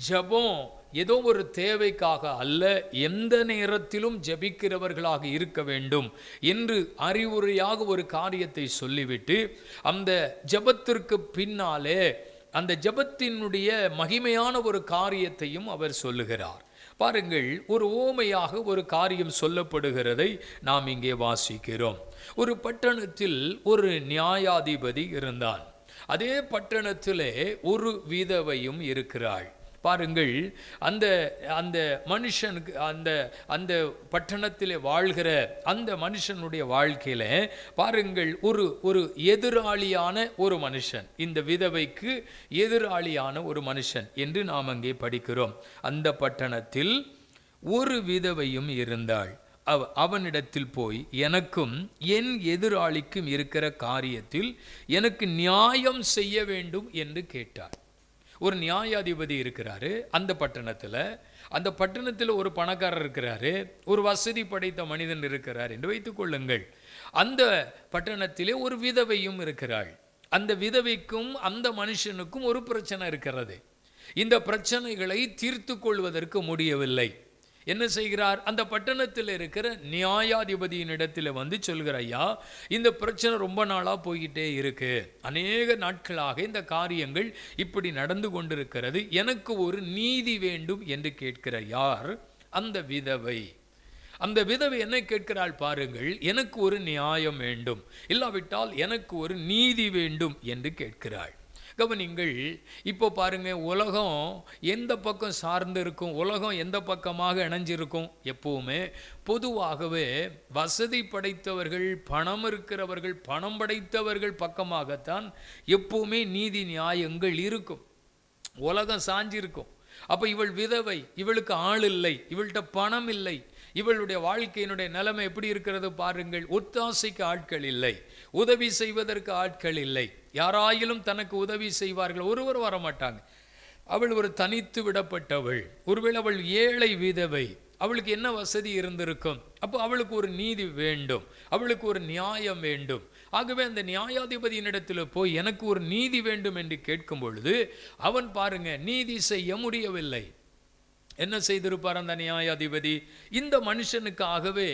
ஜெபம் ஏதோ ஒரு தேவைக்காக அல்ல, எந்த நேரத்திலும் ஜெபிக்கிறவர்களாக இருக்க வேண்டும் என்று அறிவுரையாக ஒரு காரியத்தை சொல்லிவிட்டு அந்த ஜெபத்திற்கு பின்னாலே அந்த ஜெபத்தினுடைய மகிமையான ஒரு காரியத்தையும் அவர் சொல்லுகிறார். பாருங்கள், ஒரு ஓமையாக ஒரு காரியம் சொல்லப்படுகிறதை நாம் இங்கே வாசிக்கிறோம். ஒரு பட்டணத்தில் ஒரு நியாயாதிபதி இருந்தான். அதே பட்டணத்திலே ஒரு விதவையும் இருக்கிறாள். பாருங்கள், அந்த அந்த மனுஷனுக்கு அந்த பட்டணத்திலே வாழ்கிற அந்த மனுஷனுடைய வாழ்க்கையில பாருங்கள், ஒரு எதிராளியான ஒரு மனுஷன், இந்த விதவைக்கு எதிராளியான ஒரு மனுஷன் என்று நாம் அங்கே படிக்கிறோம். அந்த பட்டணத்தில் ஒரு விதவையும் இருந்தாள். அவனிடத்தில் போய் எனக்கும் என் எதிராளிக்கும் இருக்கிற காரியத்தில் எனக்கு நியாயம் செய்ய வேண்டும் என்று கேட்டார். ஒரு நியாயாதிபதி இருக்கிறாரு அந்த பட்டணத்தில் ஒரு பணக்காரர் இருக்கிறாரு, ஒரு வசதி படைத்த மனிதன் இருக்கிறார் என்று வைத்துக் கொள்ளுங்கள். அந்த பட்டணத்திலே ஒரு விதவையும் இருக்கிறாள். அந்த விதவைக்கும் அந்த மனுஷனுக்கும் ஒரு பிரச்சனை இருக்கிறது. இந்த பிரச்சனைகளை தீர்த்து கொள்வதற்கு முடியவில்லை. என்ன செய்கிறார்? அந்த பட்டணத்தில் இருக்கிற நியாயாதிபதியின் இடத்துல வந்து சொல்கிற, ஐயா, இந்த பிரச்சனை ரொம்ப நாளாக போய்கிட்டே இருக்கு, அநேக நாட்களாக இந்த காரியங்கள் இப்படி நடந்து கொண்டிருக்கிறது, எனக்கு ஒரு நீதி வேண்டும் என்று கேட்கிற யார்? அந்த விதவை. அந்த விதவை என்ன கேட்கிறாள் பாருங்கள், எனக்கு ஒரு நியாயம் வேண்டும், இல்லாவிட்டால் எனக்கு ஒரு நீதி வேண்டும் என்று கேட்கிறாள். கவனிங்கள், இப்போ பாருங்க, உலகம் எந்த பக்கம் சார்ந்து இருக்கும், உலகம் எந்த பக்கமாக இணைஞ்சிருக்கும்? எப்பவுமே பொதுவாகவே வசதி படைத்தவர்கள், பணம் இருக்கிறவர்கள், பணம் படைத்தவர்கள் பக்கமாகத்தான் எப்பவுமே நீதி நியாயங்கள் இருக்கும். உலகம் சாஞ்சிருக்கும். அப்போ இவள் விதவை, இவளுக்கு ஆள் இல்லை, இவள்கிட்ட பணம் இல்லை, இவளுடைய வாழ்க்கையினுடைய நிலைமை எப்படி இருக்கிறது பாருங்கள். ஒத்தாசைக்கு ஆட்கள் இல்லை, உதவி செய்வதற்கு ஆட்கள் இல்லை. யாராயிலும் தனக்கு உதவி செய்வார்கள், ஒருவர் வரமாட்டாங்க. அவள் ஒரு தனித்து விடப்பட்டவள். ஒருவேளை அவள் ஏழை விதவை, அவளுக்கு என்ன வசதி இருந்திருக்கும்? அப்போ அவளுக்கு ஒரு நீதி வேண்டும், அவளுக்கு ஒரு நியாயம் வேண்டும். ஆகவே அந்த நியாயாதிபதியினிடத்தில் போய் எனக்கு ஒரு நீதி வேண்டும் என்று கேட்கும் பொழுது அவன் பாருங்க நீதி செய்ய முடியவில்லை. என்ன செய்திருப்பார் அந்த நியாயாதிபதி? இந்த மனுஷனுக்காகவே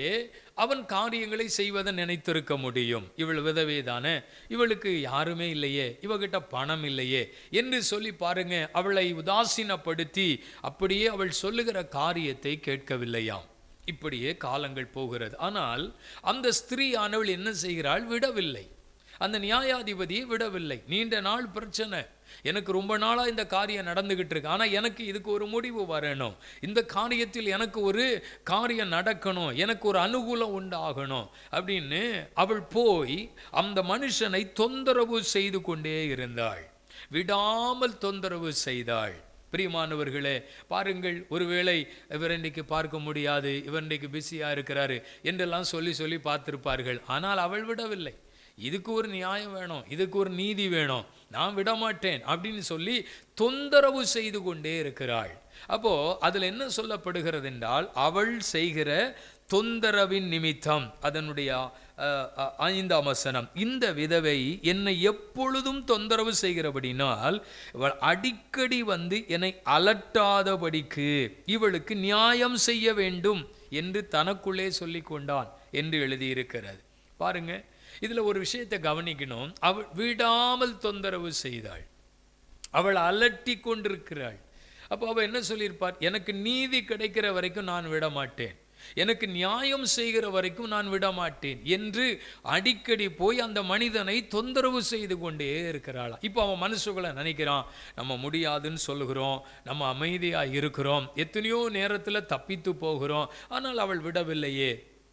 அவன் காரியங்களை செய்வதை நினைத்திருக்க முடியும். இவள் விதவை தானே, இவளுக்கு யாருமே இல்லையே, இவகிட்ட பணம் இல்லையே என்று சொல்லி பாருங்க அவளை உதாசீனப்படுத்தி அப்படியே அவள் சொல்லுகிற காரியத்தை கேட்கவில்லையாம். இப்படியே காலங்கள் போகிறது. ஆனால் அந்த ஸ்திரீயானவள் என்ன செய்கிறாள்? விடவில்லை. அந்த நியாயாதிபதியை விடவில்லை. நீண்ட நாள் பிரச்சனை, எனக்கு ரொம்ப நாளாக இந்த காரியம் நடந்துகிட்டு இருக்கு, ஆனால் எனக்கு இதுக்கு ஒரு முடிவு வரணும், இந்த காரியத்தில் எனக்கு ஒரு காரியம் நடக்கணும், எனக்கு ஒரு அனுகூலம் உண்டாகணும் அப்படின்னு அவள் போய் அந்த மனுஷனை தொந்தரவு செய்து கொண்டே இருந்தாள். விடாமல் தொந்தரவு செய்தாள். பிரியமானவர்களே, பாருங்கள், ஒருவேளை இவர் இன்றைக்கு பார்க்க முடியாது, இவர் இன்றைக்கு பிஸியாக இருக்கிறாரு என்றெல்லாம் சொல்லி பார்த்திருப்பார்கள். ஆனால் அவள் விடவில்லை. இதுக்கு ஒரு நியாயம் வேணும், இதுக்கு ஒரு நீதி வேணும், நான் விடமாட்டேன் அப்படின்னு சொல்லி தொந்தரவு செய்து கொண்டே இருக்கிறாள். அப்போ அதில் என்ன சொல்லப்படுகிறது என்றால், அவள் செய்கிற தொந்தரவின் நிமித்தம், அதனுடைய 5ஆம் வசனம், இந்த விதவை என்னை எப்பொழுதும் தொந்தரவு செய்கிறபடினால் இவள் அடிக்கடி வந்து என்னை அலட்டாதபடிக்கு இவளுக்கு நியாயம் செய்ய வேண்டும் என்று தனக்குள்ளே சொல்லி கொண்டான் என்று எழுதியிருக்கிறது. பாருங்க, இதில் ஒரு விஷயத்தை கவனிக்கணும். அவள் விடாமல் தொந்தரவு செய்தாள், அவள் அலட்டி கொண்டிருக்கிறாள். அப்போ அவள் என்ன சொல்லியிருப்பார்? எனக்கு நீதி கிடைக்கிற வரைக்கும் நான் விட மாட்டேன், எனக்கு நியாயம் செய்கிற வரைக்கும் நான் விட மாட்டேன் என்று அடிக்கடி போய் அந்த மனிதனை தொந்தரவு செய்து கொண்டே இருக்கிறாள். இப்போ அவன் மனசுக்குள்ள நினைக்கிறான், நம்ம முடியாதுன்னு சொல்லுகிறோம், நம்ம அமைதியாக இருக்கிறோம், எத்தனையோ நேரத்தில் தப்பித்து போகிறோம், ஆனால் அவள் விடவில்லையே,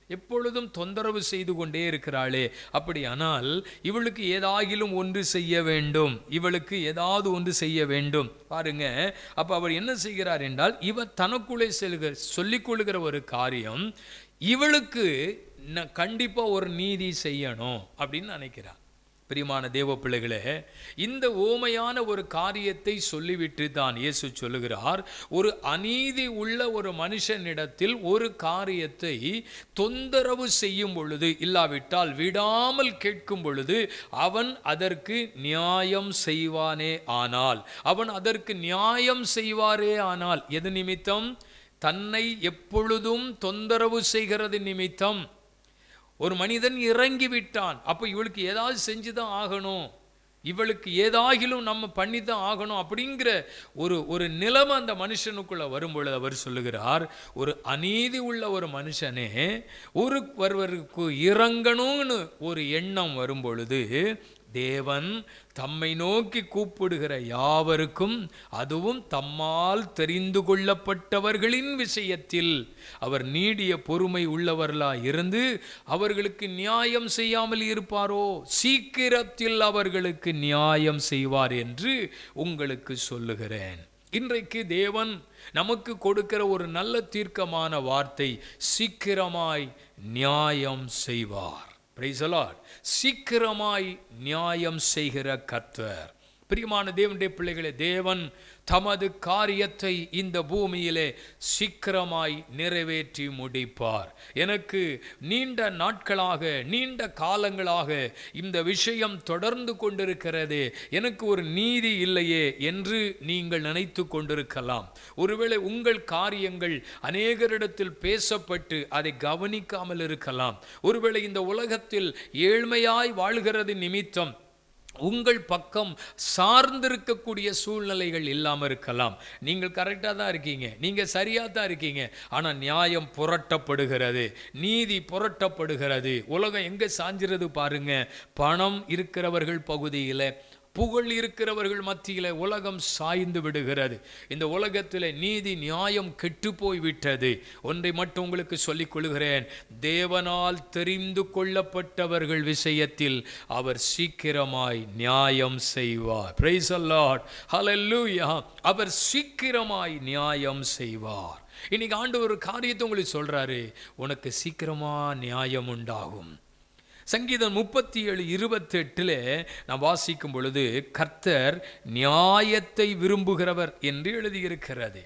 எப்பொழுதும் தொந்தரவு செய்து கொண்டே இருக்கிறாளே. அப்படியானால் இவளுக்கு ஏதாகிலும் ஒன்று செய்ய வேண்டும், இவளுக்கு ஏதாவது ஒன்று செய்ய வேண்டும். பாருங்க, அப்போ அவர் என்ன செய்கிறார் என்றால், இவர் தனக்குள்ளே சொல்லிக் கொள்ளுகிற ஒரு காரியம், இவளுக்கு கண்டிப்பாக ஒரு நீதி செய்யணும் அப்படின்னு நினைக்கிறார். பிரியமான தேவ பிள்ளைகளே, இந்த ஓமையான ஒரு காரியத்தை சொல்லிவிட்டு தான் இயேசு சொல்லுகிறார், ஒரு அநீதி உள்ள ஒரு மனுஷனிடத்தில் ஒரு காரியத்தை தொந்தரவு செய்யும் பொழுது, இல்லாவிட்டால் விடாமல் கேட்கும் பொழுது, அவன் அதற்கு நியாயம் செய்வானே ஆனால், அவன் அதற்கு நியாயம் செய்வாரே ஆனால், எது நிமித்தம்? தன்னை எப்பொழுதும் தொந்தரவு செய்கிறது நிமித்தம். ஒரு மனிதன் இறங்கி விட்டான், அப்போ இவளுக்கு ஏதாவது செஞ்சுதான் ஆகணும், இவளுக்கு ஏதாகிலும் நம்ம பண்ணி தான் ஆகணும் அப்படிங்கிற ஒரு நிலைமை அந்த மனுஷனுக்குள்ள வரும்பொழுது அவர் சொல்லுகிறார், ஒரு அநீதி உள்ள ஒரு மனுஷனே ஒருவருக்கு இறங்கணும்னு ஒரு எண்ணம் வரும்பொழுது, தேவன் தம்மை நோக்கி கூப்பிடுகிற யாவருக்கும், அதுவும் தம்மால் தெரிந்து கொள்ளப்பட்டவர்களின் விஷயத்தில் அவர் நீடிய பொறுமை உள்ளவர்களாய் இருந்து அவர்களுக்கு நியாயம் செய்யாமல் இருப்பாரோ? சீக்கிரத்தில் அவர்களுக்கு நியாயம் செய்வார் என்று உங்களுக்கு சொல்லுகிறேன். இன்றைக்கு தேவன் நமக்கு கொடுக்கிற ஒரு நல்ல தீர்க்கமான வார்த்தை, சீக்கிரமாய் நியாயம் செய்வார். Praise the Lord. சீக்கிரமாய் நியாயம் செய்கிற கர்த்தர். பிரியமான தேவனுடைய பிள்ளைகளே, தேவன் தமது காரியத்தை இந்த பூமியிலே சீக்கிரமாய் நிறைவேற்றி முடிப்பார். எனக்கு நீண்ட நாட்களாக, நீண்ட காலங்களாக இந்த விஷயம் தொடர்ந்து கொண்டிருக்கிறது, எனக்கு ஒரு நீதி இல்லையே என்று நீங்கள் நினைத்து கொண்டிருக்கலாம். ஒருவேளை உங்கள் காரியங்கள் அநேகரிடத்தில் பேசப்பட்டு அதை கவனிக்காமல் இருக்கலாம். ஒருவேளை இந்த உலகத்தில் ஏழ்மையாய் வாழ்கிறது நிமித்தம் உங்கள் பக்கம் சார்ந்திருக்கக்கூடிய சூழ்நிலைகள் இல்லாமல் இருக்கலாம். நீங்கள் கரெக்டாக தான் இருக்கீங்க, நீங்கள் சரியாக தான் இருக்கீங்க, ஆனால் நியாயம் புரட்டப்படுகிறது, நீதி புரட்டப்படுகிறது. உலகம் எங்கே சாஞ்சிறது பாருங்க, பணம் இருக்கிறவர்கள் பகுதியில், புகழ் இருக்கிறவர்கள் மத்தியில் உலகம் சாய்ந்து விடுகிறது. இந்த உலகத்தில் நீதி நியாயம் கெட்டு போய்விட்டது. ஒன்றை மட்டும் உங்களுக்கு சொல்லிக் கொள்கிறேன், தேவனால் தெரிந்து கொள்ளப்பட்டவர்கள் விஷயத்தில் அவர் சீக்கிரமாய் நியாயம் செய்வார். பிரைஸ் தி லார்ட், ஹல்லேலூயா. அவர் சீக்கிரமாய் நியாயம் செய்வார். இன்னைக்கு ஆண்டவர் ஒரு காரியத்தை உங்களுக்கு சொல்றாரு, உனக்கு சீக்கிரமா நியாயம் உண்டாகும். சங்கீதம் 37:28 நான் வாசிக்கும் பொழுது, கர்த்தர் நியாயத்தை விரும்புகிறவர் என்று எழுதியிருக்கிறது.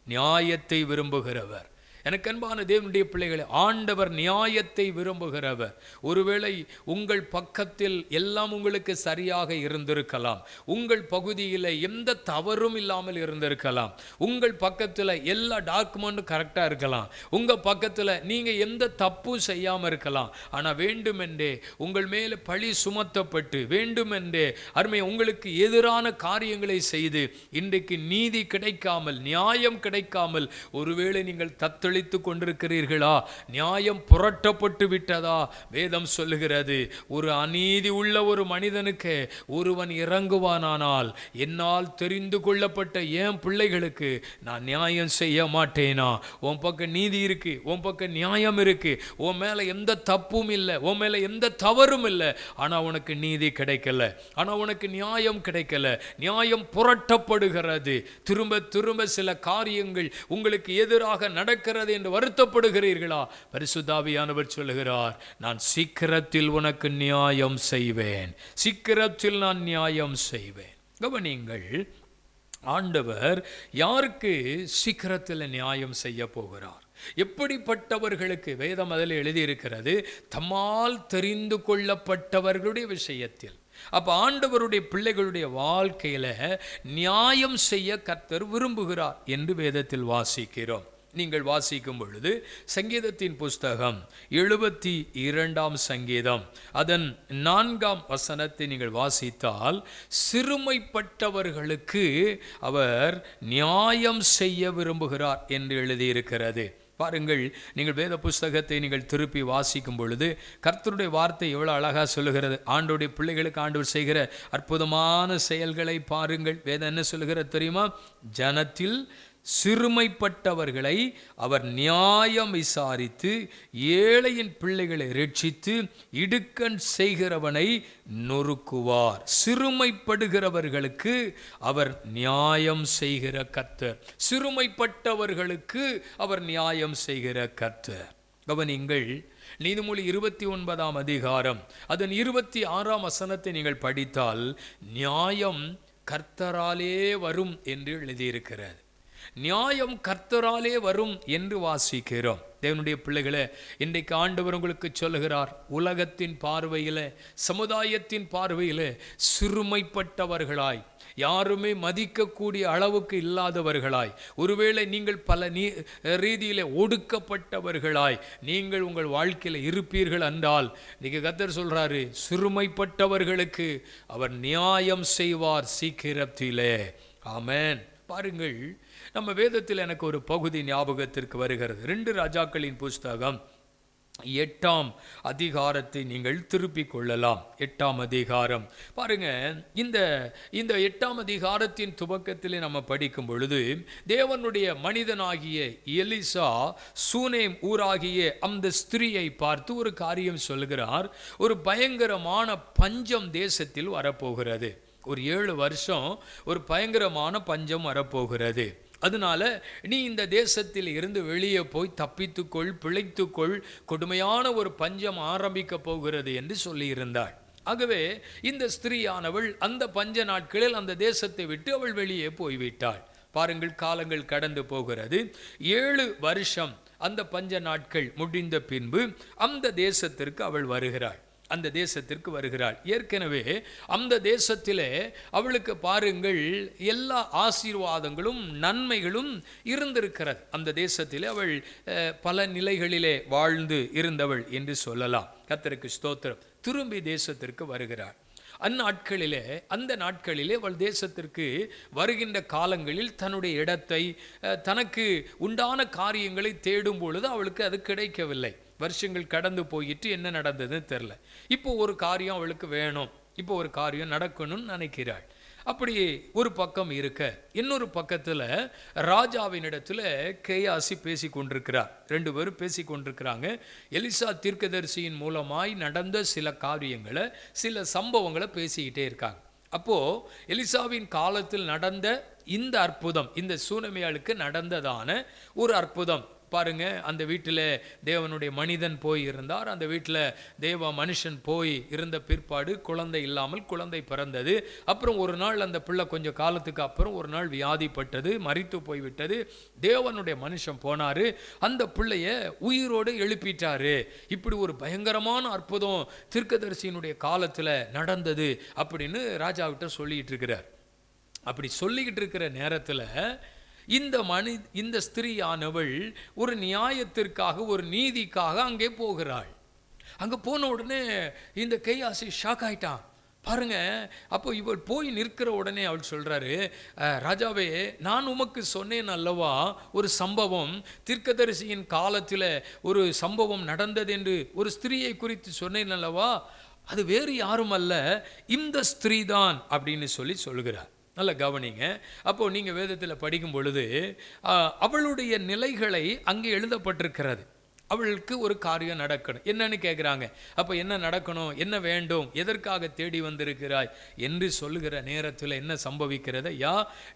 நியாயத்தை விரும்புகிறவர். எனக்கு அன்பான தேவனுடைய பிள்ளைகளே, ஆண்டவர் நியாயத்தை விரும்புகிறவர். ஒருவேளை உங்கள் பக்கத்தில் எல்லாம் உங்களுக்கு சரியாக இருந்திருக்கலாம், உங்கள் பகுதியில் எந்த தவறும் இல்லாமல் இருந்திருக்கலாம், உங்கள் பக்கத்தில் எல்லா டாக்குமெண்ட்டும் கரெக்டாக இருக்கலாம், உங்கள் பக்கத்தில் நீங்கள் எந்த தப்பும் செய்யாமல் இருக்கலாம். ஆனால் வேண்டுமென்றே உங்கள் மேலே பழி சுமத்தப்பட்டு, வேண்டுமென்றே அருமை உங்களுக்கு எதிரான காரியங்களை செய்து இன்றைக்கு நீதி கிடைக்காமல், நியாயம் கிடைக்காமல் ஒருவேளை நீங்கள் தத்தளித்து தத்தளித்து கொண்டிருக்கிறீர்களா? நியாயம் புரட்டப்பட்டு விட்டதா? வேதம் சொல்லுகிறது, ஒரு அநீதி உள்ள ஒரு மனிதனுக்கு ஒருவன் இறங்குவானானால் என்னால் தெரிந்து கொள்ளப்பட்ட என் பிள்ளைகளுக்கு நான் நியாயம் செய்ய மாட்டேனா? உன் பக்கம் நீதி இருக்கு, உன் பக்கம் நியாயம் இருக்கு, உன் மேல எந்த தப்பும் இல்லை, உன் மேல எந்த தவறும் இல்லை. ஆனா உனக்கு நீதி கிடைக்கல, ஆனா உனக்கு நியாயம் கிடைக்கல, நியாயம் புரட்டப்படுகிறது. திரும்ப திரும்ப சில காரியங்கள் உங்களுக்கு எதிராக நடக்கிறது என்று வருத்தப்படுகிறீர்களா? பரிசுத்த ஆவியானவர் சொல்லுகிறார், நான் சீக்கிரத்தில் உனக்கு நியாயம் செய்வேன், சீக்கிரத்தில் நான் நியாயம் செய்வேன். கவனிங்கள், ஆண்டவர் யாருக்கு சீக்கிரத்தில் நியாயம் செய்ய போகிறார்? எப்படிப்பட்டவர்களுக்கு? வேதம் அதில் எழுதியிருக்கிறது, தம்மால் தெரிந்து கொள்ளப்பட்டவர்களுடைய விஷயத்தில். அப்ப ஆண்டவருடைய பிள்ளைகளுடைய வாழ்க்கையில நியாயம் செய்ய கர்த்தர் விரும்புகிறார் என்று வேதத்தில் வாசிக்கிறோம். நீங்கள் வாசிக்கும் பொழுது சங்கீதத்தின் புஸ்தகம் 72 சங்கீதம் அதன் 4 வசனத்தை நீங்கள் வாசித்தால், சிறுமைப்பட்டவர்களுக்கு அவர் நியாயம் செய்ய விரும்புகிறார் என்று எழுதியிருக்கிறது. பாருங்கள், நீங்கள் வேத புஸ்தகத்தை நீங்கள் திருப்பி வாசிக்கும் பொழுது கர்த்தருடைய வார்த்தை எவ்வளவு அழகா சொல்லுகிறது. ஆண்டோடைய பிள்ளைகளுக்கு ஆண்டவர் செய்கிற அற்புதமான செயல்களை பாருங்கள். வேதம் என்ன சொல்லுகிறது தெரியுமா? ஜனத்தில் சிறுமைப்பட்டவர்களை அவர் நியாயம் விசாரித்து ஏழையின் பிள்ளைகளை ரட்சித்து இடுக்கண் செய்கிறவனை நொறுக்குவார். சிறுமைப்படுகிறவர்களுக்கு அவர் நியாயம் செய்கிற கர்த்தர், சிறுமைப்பட்டவர்களுக்கு அவர் நியாயம் செய்கிற கர்த்தர். கவனிங்கள், நீதிமொழி 29 அதிகாரம் அதன் 26 வசனத்தை நீங்கள் படித்தால், நியாயம் கர்த்தராலே வரும் என்று எழுதியிருக்கிறது. நியாயம் கர்த்தராலே வரும் என்று வாசிக்கிறோம். தேவனுடைய பிள்ளைகளே, இன்றைக்கு ஆண்டவர் உங்களுக்கு சொல்லுகிறார், உலகத்தின் பார்வையில், சமுதாயத்தின் பார்வையில் சிறுமைப்பட்டவர்களாய், யாருமே மதிக்கக்கூடிய அளவுக்கு இல்லாதவர்களாய், ஒருவேளை நீங்கள் பல ரீதியில் ஒடுக்கப்பட்டவர்களாய் நீங்கள் உங்கள் வாழ்க்கையில் இருப்பீர்கள் என்றால், இன்னைக்கு கர்த்தர் சொல்றாரு, சிறுமைப்பட்டவர்களுக்கு அவர் நியாயம் செய்வார் சீக்கிரத்திலே. ஆமென். பாருங்கள், நம்ம வேதத்தில் எனக்கு ஒரு பகுதி ஞாபகத்திற்கு வருகிறது. 2 ராஜாக்களின் புஸ்தகம் 8 அதிகாரத்தை நீங்கள் திருப்பிக் கொள்ளலாம். 8 அதிகாரம் பாருங்க. இந்த 8 அதிகாரத்தின் துவக்கத்திலே நம்ம படிக்கும் பொழுது, தேவனுடைய மனிதனாகிய எலிசா சூனேம் ஊராகிய அந்த ஸ்திரியை பார்த்து ஒரு காரியம் சொல்லுகிறார். ஒரு பயங்கரமான பஞ்சம் தேசத்தில் வரப்போகிறது. ஒரு 7 வருஷம் ஒரு பயங்கரமான பஞ்சம் வரப்போகிறது. அதனால நீ இந்த தேசத்தில் இருந்து வெளியே போய் தப்பித்துக்கொள், பிழைத்துக்கொள், கொடுமையான ஒரு பஞ்சம் ஆரம்பிக்க போகிறது என்று சொல்லியிருந்தாள். ஆகவே இந்த ஸ்திரீயானவள் அந்த பஞ்ச நாட்களில் அந்த தேசத்தை விட்டு அவள் வெளியே போய்விட்டாள். பாருங்கள், காலங்கள் கடந்து போகிறது. 7 வருஷம் அந்த பஞ்ச நாட்கள் முடிந்த பின்பு அந்த தேசத்திற்கு அவள் வருகிறாள். அந்த தேசத்திற்கு வருகிறாள். ஏற்கனவே அந்த தேசத்திலே அவளுக்கு பாருங்கள் எல்லா ஆசீர்வாதங்களும் நன்மைகளும் இருந்திருக்கிறது. அந்த தேசத்திலே அவள் பல நிலைகளிலே வாழ்ந்து இருந்தவள் என்று சொல்லலாம். கர்த்தருக்கு ஸ்தோத்திரம். திரும்பி தேசத்திற்கு வருகிறாள். அந்த நாட்களிலே அவள் தேசத்திற்கு வருகின்ற காலங்களில் தன்னுடைய இடத்தை, தனக்கு உண்டான காரியங்களை தேடும் பொழுது அவளுக்கு அது கிடைக்கவில்லை. வருஷங்கள் கடந்து போயிட்டு என்ன நடந்ததுன்னு தெரில. இப்போ ஒரு காரியம் அவளுக்கு வேணும், இப்போ ஒரு காரியம் நடக்கணும்னு நினைக்கிறாள். அப்படி ஒரு பக்கம் இருக்க, இன்னொரு பக்கத்தில் ராஜாவினிடத்தில் கேயாசி பேசி கொண்டிருக்கிறார். 2 பேரும் பேசி கொண்டிருக்கிறாங்க. எலிசா தீர்க்கதரிசியின் மூலமாய் நடந்த சில காரியங்களை, சில சம்பவங்களை பேசிக்கிட்டே இருக்காங்க. அப்போது எலிசாவின் காலத்தில் நடந்த இந்த அற்புதம், இந்த சூனமியாளுக்கு நடந்ததான ஒரு அற்புதம் பாருங்க. அந்த வீட்டில் தேவனுடைய மனிதன் போய் இருந்தார். அந்த வீட்டில் தேவ மனுஷன் போய் இருந்த பிற்பாடு குழந்தை இல்லாமல் குழந்தை பிறந்தது. அப்புறம் ஒரு நாள் அந்த பிள்ளை கொஞ்சம் காலத்துக்கு அப்புறம் ஒரு நாள் வியாதிப்பட்டது, மரித்து போய்விட்டது. தேவனுடைய மனுஷன் போனார், அந்த பிள்ளைய உயிரோடு எழுப்பிட்டாரு. இப்படி ஒரு பயங்கரமான அற்புதம் தீர்க்கதரிசியினுடைய காலத்தில் நடந்தது அப்படின்னு ராஜாவிட்ட சொல்லிக்கிட்டு இருக்கிறார். அப்படி சொல்லிக்கிட்டு இருக்கிற நேரத்தில் இந்த ஸ்திரீயானவள் ஒரு நியாயத்திற்காக, ஒரு நீதிக்காக அங்கே போகிறாள். அங்கே போன உடனே இந்த கேயாசி ஷாக் ஆயிட்டான். பாருங்க. அப்போ இவர் போய் நிற்கிற உடனே அவள் சொல்றாரு, ராஜாவே, நான் உமக்கு சொன்னேன் அல்லவா, ஒரு சம்பவம் தீர்க்கதரிசியின் காலத்தில் ஒரு சம்பவம் நடந்தது என்று ஒரு ஸ்திரீயை குறித்து சொன்னேன் அல்லவா, அது வேறு யாரும் அல்ல, இந்த ஸ்திரீ தான் அப்படின்னு சொல்லுகிறார். நல்ல கவனிங்க. அப்போ நீங்க வேதத்தில் படிக்கும் பொழுது அவளுடைய நிலைகளை அங்கே எழுதப்பட்டிருக்கிறது. அவளுக்கு ஒரு காரியம் நடக்கணும். என்னன்னு கேட்குறாங்க. அப்போ என்ன நடக்கணும், என்ன வேண்டும், எதற்காக தேடி வந்திருக்கிறாய் என்று சொல்லுகிற நேரத்தில் என்ன சம்பவிக்கிறது?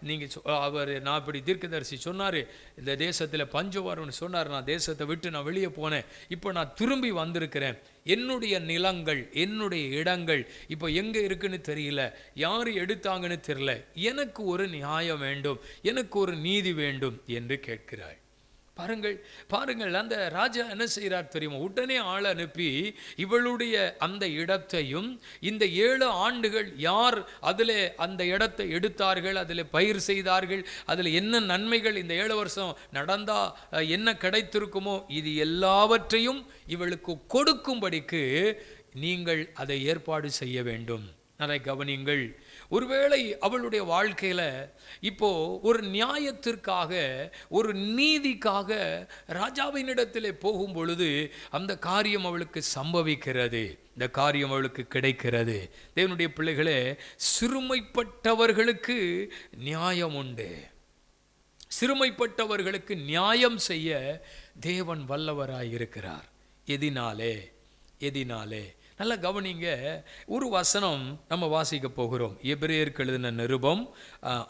நீங்கள் நான் இப்படி தீர்க்கதரிசி சொன்னார், இந்த தேசத்தில் பஞ்சம் வரும்னு சொன்னார், நான் தேசத்தை விட்டு நான் வெளியே போனேன், இப்போ நான் திரும்பி வந்திருக்கிறேன், என்னுடைய நிலங்கள் என்னுடைய இடங்கள் இப்போ எங்கே இருக்குன்னு தெரியல, யார் எடுத்தாங்கன்னு தெரியல, எனக்கு ஒரு நியாயம் வேண்டும், எனக்கு ஒரு நீதி வேண்டும் என்று கேட்கிறாள். பாருங்கள், அந்த ராஜா என்ன செய்கிறார் தெரியுமா? உடனே ஆள் அனுப்பி இவளுடைய அந்த இடத்தையும், இந்த 7 ஆண்டுகள் யார் அதில் அந்த இடத்தை எடுத்தார்கள், அதில் பயிர் செய்தார்கள், அதில் என்ன நன்மைகள் இந்த 7 வருஷம் நடந்தா என்ன கிடைத்திருக்குமோ, இது எல்லாவற்றையும் இவளுக்கு கொடுக்கும்படிக்கு நீங்கள் அதை ஏற்பாடு செய்ய வேண்டும். அதை கவனிங்கள். ஒருவேளை அவளுடைய வாழ்க்கையில் இப்போ ஒரு நியாயத்திற்காக, ஒரு நீதிக்காக ராஜாவினிடத்தில் போகும் பொழுது அந்த காரியம் அவளுக்கு சம்பவிக்கிறது, இந்த காரியம் அவளுக்கு கிடைக்கிறது. தேவனுடைய பிள்ளைகளே, சிறுமைப்பட்டவர்களுக்கு நியாயம் உண்டு. சிறுமைப்பட்டவர்களுக்கு நியாயம் செய்ய தேவன் வல்லவராய் இருக்கிறார். எதினாலே நல்லா கவனிங்க. ஒரு வசனம் நம்ம வாசிக்க போகிறோம். எபிரேயருக்கு எழுதின நிருபம்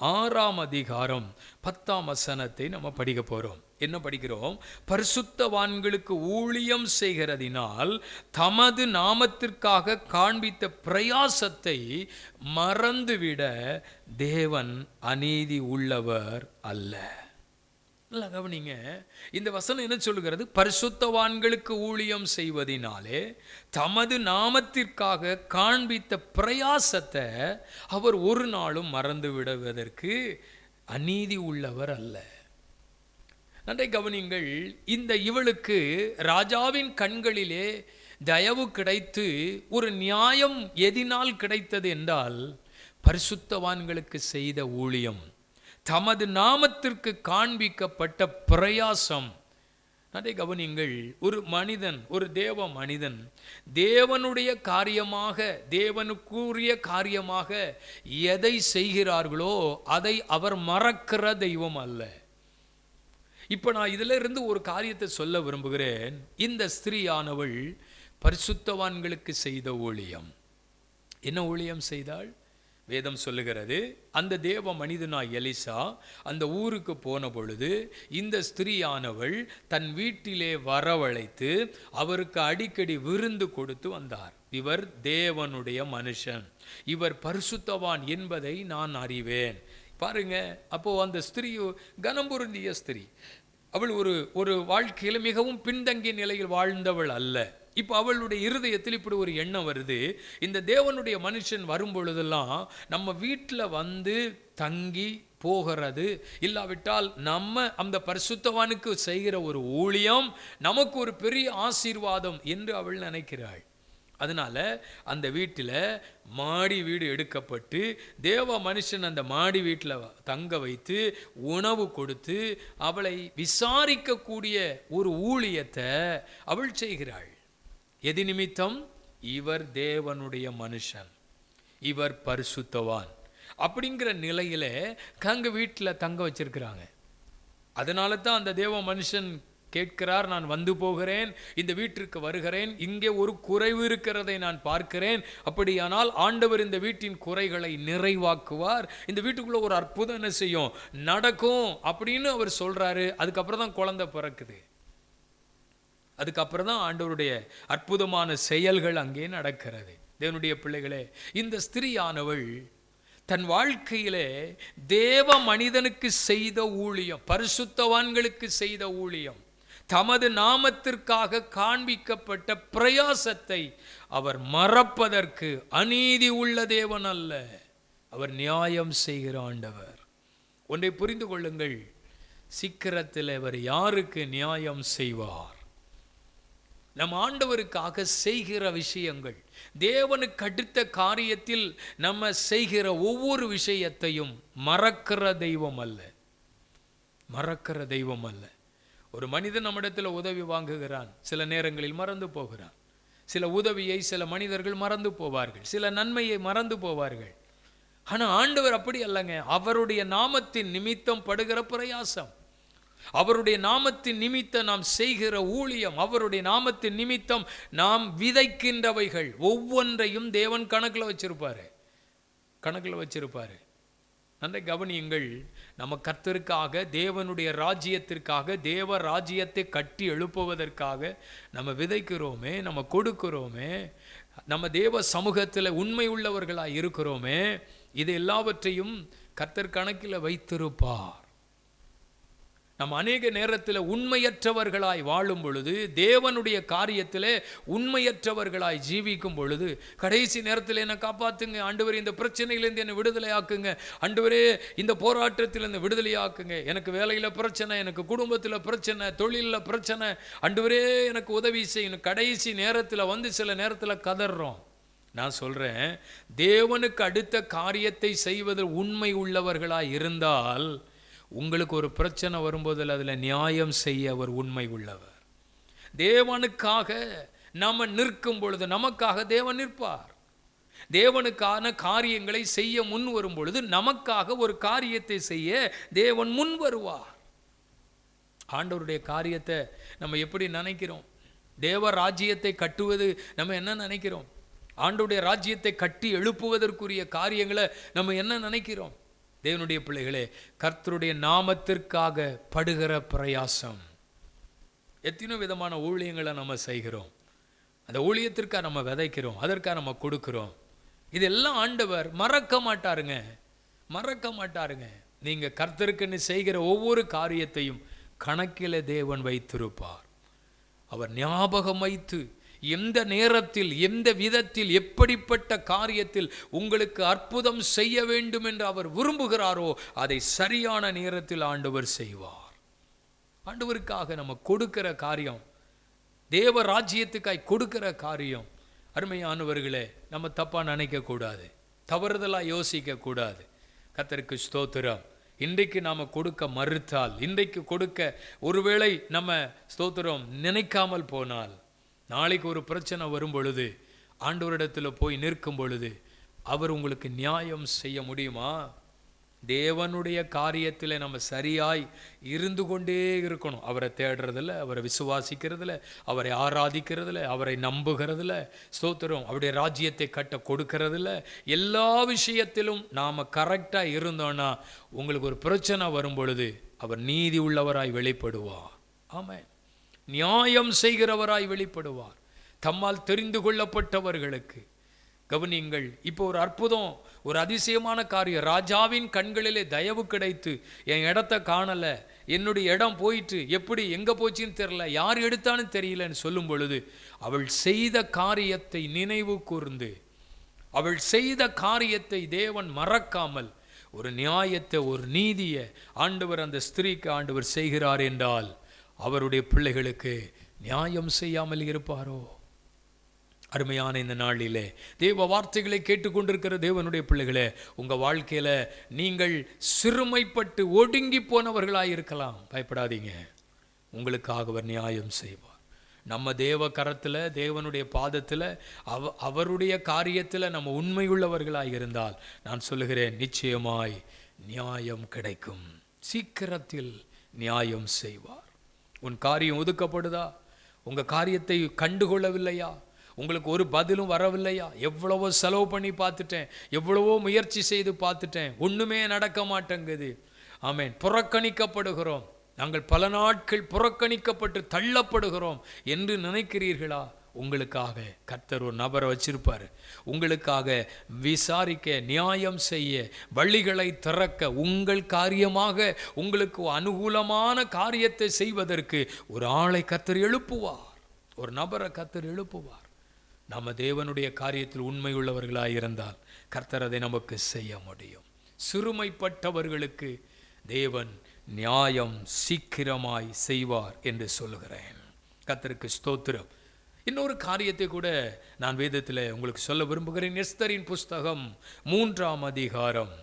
6ஆம் அதிகாரம் 10ஆம் வசனத்தை நம்ம படிக்க போகிறோம். என்ன படிக்கிறோம்? பரிசுத்தவான்களுக்கு ஊழியம் செய்கிறதினால் தமது நாமத்திற்காக காண்பித்த பிரயாசத்தை மறந்துவிட தேவன் அநீதி உள்ளவர் அல்ல. நல்லா கவனிங்க. இந்த வசனம் என்ன சொல்லுகிறது? பரிசுத்தவான்களுக்கு ஊழியம் செய்வதினாலே தமது நாமத்திற்காக காண்பித்த பிரயாசத்தை அவர் ஒரு நாளும் மறந்து விடுவதற்கு அநீதி உள்ளவர் அல்ல. நன்றை கவனிங்கள். இவளுக்கு ராஜாவின் கண்களிலே தயவு கிடைத்து ஒரு நியாயம் எதினால் கிடைத்தது என்றால், பரிசுத்தவான்களுக்கு செய்த ஊழியம், தமது நாமத்திற்கு காண்பிக்கப்பட்ட பிரயாசம். அதை கவனிங்கள். ஒரு மனிதன், ஒரு தேவ மனிதன் தேவனுடைய காரியமாக, தேவனுக்குரிய காரியமாக எதை செய்கிறார்களோ அதை அவர் மறக்கிற தெய்வம் அல்ல. இப்போ நான் இதில் இருந்து ஒரு காரியத்தை சொல்ல விரும்புகிறேன். இந்த ஸ்திரீயானவள் பரிசுத்தவான்களுக்கு செய்த ஊழியம். என்ன ஊழியம் செய்தாள்? வேதம் சொல்லுகிறது, அந்த தேவ மனிதனாய் எலிசா அந்த ஊருக்கு போன பொழுது இந்த ஸ்திரீயானவள் தன் வீட்டிலே வரவழைத்து அவருக்கு அடிக்கடி விருந்து கொடுத்து வந்தார். இவர் தேவனுடைய மனுஷன், இவர் பரிசுத்தவான் என்பதை நான் அறிவேன். பாருங்க. அப்போ அந்த ஸ்திரீ கனம் பொருந்திய ஸ்திரீ. அவள் ஒரு வாழ்க்கையில் மிகவும் பின்தங்கிய நிலையில் வாழ்ந்தவள் அல்ல. இப்போ அவளுடைய இருதயத்தில் இப்படி ஒரு எண்ணம் வருது, இந்த தேவனுடைய மனுஷன் வரும் பொழுதெல்லாம் நம்ம வீட்டில் வந்து தங்கி போகிறது, இல்லாவிட்டால் நம்ம அந்த பரிசுத்தவானுக்கு செய்கிற ஒரு ஊழியம் நமக்கு ஒரு பெரிய ஆசீர்வாதம் என்று அவள் நினைக்கிறாள். அதனால அந்த வீட்டில் மாடி வீடு எடுக்கப்பட்டு தேவ மனுஷன் அந்த மாடி வீட்டில் தங்க வைத்து உணவு கொடுத்து அவளை விசாரிக்கக்கூடிய ஒரு ஊழியத்தை அவள் செய்கிறாள். எது நிமித்தம்? இவர் தேவனுடைய மனுஷன், இவர் பரிசுத்தவான் அப்படிங்கிற நிலையில தங்க வீட்டில் தங்க வச்சிருக்கிறாங்க. அதனால தான் அந்த தேவ மனுஷன் கேட்கிறார், நான் வந்து போகிறேன், இந்த வீட்டிற்கு வருகிறேன், இங்கே ஒரு குறைவு இருக்கிறதை நான் பார்க்கிறேன், அப்படியானால் ஆண்டவர் இந்த வீட்டின் குறைகளை நிறைவாக்குவார், இந்த வீட்டுக்குள்ள ஒரு அற்புதம் என்ன செய்யும், நடக்கும் அப்படின்னு அவர் சொல்றாரு. அதுக்கப்புறம் தான் குழந்தை பிறக்குது. அதுக்கப்புறம் தான் ஆண்டவருடைய அற்புதமான செயல்கள் அங்கே நடக்கிறது. தேவனுடைய பிள்ளைகளே, இந்த ஸ்திரீயானவள் தன் வாழ்க்கையிலே தேவ மனிதனுக்கு செய்த ஊழியம், பரிசுத்தவான்களுக்கு செய்த ஊழியம், தமது நாமத்திற்காக காண்பிக்கப்பட்ட பிரயாசத்தை அவர் மறப்பதற்கு அநீதி உள்ள தேவன் அல்ல, அவர் நியாயம் செய்கிற ஆண்டவர். ஒன்றை புரிந்து கொள்ளுங்கள், சீக்கிரத்தில் அவர் யாருக்கு நியாயம் செய்வார்? நம் ஆண்டவருக்காக செய்கிற விஷயங்கள், தேவனுக்கு அடுத்த காரியத்தில் நம்ம செய்கிற ஒவ்வொரு விஷயத்தையும் மறக்கிற தெய்வம் அல்ல, மறக்கிற தெய்வம் அல்ல. ஒரு மனிதன் நம்மிடத்தில் உதவி வாங்குகிறான், சில நேரங்களில் மறந்து போகிறான். சில உதவியை சில மனிதர்கள் மறந்து போவார்கள், சில நன்மையை மறந்து போவார்கள். ஆனால் ஆண்டவர் அப்படி அல்லங்க. அவருடைய நாமத்தின் நிமித்தம் படுகிற பிரயாசம், அவருடைய நாமத்தின் நிமித்தம் நாம் செய்கிற ஊழியம், அவருடைய நாமத்தின் நிமித்தம் நாம் விதைக்கின்றவைகள் ஒவ்வொன்றையும் தேவன் கணக்கில் வச்சிருப்பாரு. நன்றை கவனியுங்கள். நம்ம கர்த்தருக்காக, தேவனுடைய ராஜ்யத்திற்காக, தேவ ராஜ்யத்தை கட்டி எழுப்புவதற்காக நம்ம விதைக்கிறோமே, நம்ம கொடுக்கிறோமே, நம்ம தேவ சமூகத்தில் உண்மை உள்ளவர்களாக இருக்கிறோமே, இது எல்லாவற்றையும் கர்த்தர் கணக்கில் வைத்திருப்பார். நம்ம அநேக நேரத்தில் உண்மையற்றவர்களாய் வாழும் பொழுது, தேவனுடைய காரியத்தில் உண்மையற்றவர்களாய் ஜீவிக்கும் பொழுது, கடைசி நேரத்தில் என்னை காப்பாற்றுங்க ஆண்டவரே, இந்த பிரச்சனையிலேருந்து என்னை விடுதலை ஆக்குங்க ஆண்டவரே, இந்த போராட்டத்திலேருந்து விடுதலை ஆக்குங்க, எனக்கு வேலையில் பிரச்சனை, எனக்கு குடும்பத்தில் பிரச்சனை, தொழிலில் பிரச்சனை, ஆண்டவரே எனக்கு உதவி செய்யணும். கடைசி நேரத்தில் வந்து சில நேரத்தில் கதறோம். நான் சொல்கிறேன், தேவனுக்கு அடுத்த காரியத்தை செய்வதில் உண்மை உள்ளவர்களாய் இருந்தால், உங்களுக்கு ஒரு பிரச்சனை வரும்போதில் அதில் நியாயம் செய்ய அவர் உண்மை உள்ளவர். தேவனுக்காக நாம் நிற்கும் பொழுது நமக்காக தேவன் நிற்பார். தேவனுக்கான காரியங்களை செய்ய முன் வரும் பொழுது நமக்காக ஒரு காரியத்தை செய்ய தேவன் முன் வருவார். ஆண்டவருடைய காரியத்தை நம்ம எப்படி நினைக்கிறோம்? தேவ ராஜ்யத்தை கட்டுவது நம்ம என்ன நினைக்கிறோம்? ஆண்டவருடைய ராஜ்யத்தை கட்டி எழுப்புவதற்குரிய காரியங்களை நம்ம என்ன நினைக்கிறோம்? தேவனுடைய பிள்ளைகளே, கர்த்தருடைய நாமத்திற்காக படுகிற பிரயாசம், எத்தனை விதமான ஊழியங்களை நம்ம செய்கிறோம். அந்த ஊழியத்திற்காக நம்ம விதைக்கிறோம், அதற்காக நம்ம கொடுக்கிறோம். இதெல்லாம் ஆண்டவர் மறக்க மாட்டாருங்க. நீங்க கர்த்தருக்குன்னு செய்கிற ஒவ்வொரு காரியத்தையும் கணக்கில் தேவன் வைத்திருப்பார். அவர் ஞாபகம் வைத்து எந்த நேரத்தில், எந்த விதத்தில், எப்படிப்பட்ட காரியத்தில் உங்களுக்கு அற்புதம் செய்ய வேண்டும் என்று அவர் விரும்புகிறாரோ அதை சரியான நேரத்தில் ஆண்டவர் செய்வார். ஆண்டவருக்காக நம்ம கொடுக்கிற காரியம், தேவ ராஜ்யத்துக்காய் கொடுக்கிற காரியம், அருமையானவர்களே, நம்ம தப்பா நினைக்க கூடாது, தவறுதலா யோசிக்க கூடாது. கர்த்தருக்கு ஸ்தோத்திரம். இன்றைக்கு நாம் கொடுக்க மறுத்தால், இன்றைக்கு கொடுக்க ஒருவேளை நம்ம ஸ்தோத்திரம் நினைக்காமல் போனால், நாளைக்கு ஒரு பிரச்சனை வரும் பொழுது, ஆண்டவரிடத்தில் போய் நிற்கும் பொழுது அவர் உங்களுக்கு நியாயம் செய்ய முடியுமா? தேவனுடைய காரியத்தில் நம்ம சரியாய் இருந்து கொண்டே இருக்கணும். அவரை தேடுறதில்ல, அவரை விசுவாசிக்கிறதில்ல, அவரை ஆராதிக்கிறதில்ல, அவரை நம்புகிறதில்ல, ஸ்தோத்திரம், அவருடைய ராஜ்யத்தை கட்ட கொடுக்கறதில்ல. எல்லா விஷயத்திலும் நாம் கரெக்டாக இருந்தோன்னா உங்களுக்கு ஒரு பிரச்சனை வரும் பொழுது அவர் நீதி உள்ளவராய் வெளிப்படுவார். ஆமென். நியாயம் செய்கிறவராய் வெளிப்படுவார். தம்மால் தெரிந்து கொள்ளப்பட்டவர்களுக்கு. கவனியுங்கள், இப்போ ஒரு அற்புதம், ஒரு அதிசயமான காரியம். ராஜாவின் கண்களிலே தயவு கிடைத்து, என் இடத்த காணலை, என்னுடைய இடம் போயிட்டு, எப்படி எங்கே போச்சுன்னு தெரியல, யார் எடுத்தான்னு தெரியலன்னு சொல்லும் பொழுது, அவள் செய்த காரியத்தை நினைவு கூர்ந்து, அவள் செய்த காரியத்தை தேவன் மறக்காமல் ஒரு நியாயத்தை, ஒரு நீதியை ஆண்டவர் அந்த ஸ்திரீக்கு ஆண்டவர் செய்கிறார் என்றால், அவருடைய பிள்ளைகளுக்கு நியாயம் செய்யாமல் இருப்பாரோ? அருமையான இந்த நாளிலே தேவ வார்த்தைகளை கேட்டுக்கொண்டிருக்கிற தேவனுடைய பிள்ளைகளே, உங்கள் வாழ்க்கையில் நீங்கள் சிறுமைப்பட்டு ஒடுங்கி போனவர்களாக இருக்கலாம். பயப்படாதீங்க, உங்களுக்காக அவர் நியாயம் செய்வார். நம்ம தேவ கரத்தில், தேவனுடைய பாதத்தில், அவருடைய காரியத்தில் நம்ம உண்மையுள்ளவர்களாக இருந்தால், நான் சொல்லுகிறேன், நிச்சயமாய் நியாயம் கிடைக்கும். சீக்கிரத்தில் நியாயம் செய்வார். உன் காரியம் ஒதுக்கப்படுதா? உங்கள் காரியத்தை கண்டுகொள்ளவில்லையா? உங்களுக்கு ஒரு பதிலும் வரவில்லையா? எவ்வளவோ செலவு பண்ணி பார்த்துட்டேன், எவ்வளவோ முயற்சி செய்து பார்த்துட்டேன், ஒன்றுமே நடக்க மாட்டேங்குது. ஆமென். புறக்கணிக்கப்படுகிறோம், நாங்கள் பல நாட்கள் புறக்கணிக்கப்பட்டு தள்ளப்படுகிறோம் என்று நினைக்கிறீர்களா? உங்களுக்காக கர்த்தர் ஒரு நபரை வச்சிருப்பார். உங்களுக்காக விசாரிக்க, நியாயம் செய்ய, வழிகளை திறக்க, உங்கள் காரியமாக உங்களுக்கு அனுகூலமான காரியத்தை செய்வதற்கு ஒரு ஆளை கர்த்தர் எழுப்புவார், ஒரு நபரை கர்த்தர் எழுப்புவார். நம்ம தேவனுடைய காரியத்தில் உண்மை உள்ளவர்களாக இருந்தால் கர்த்தர் அதை நமக்கு செய்ய முடியும். சிறுமைப்பட்டவர்களுக்கு தேவன் நியாயம் சீக்கிரமாய் செய்வார் என்று சொல்லுகிறேன். கர்த்தருக்கு ஸ்தோத்திரம். இன்னொரு காரியத்தை கூட நான் வேதத்தில் உங்களுக்கு சொல்ல விரும்புகிறேன். எஸ்தரின் புஸ்தகம் 3ஆம் அதிகாரம்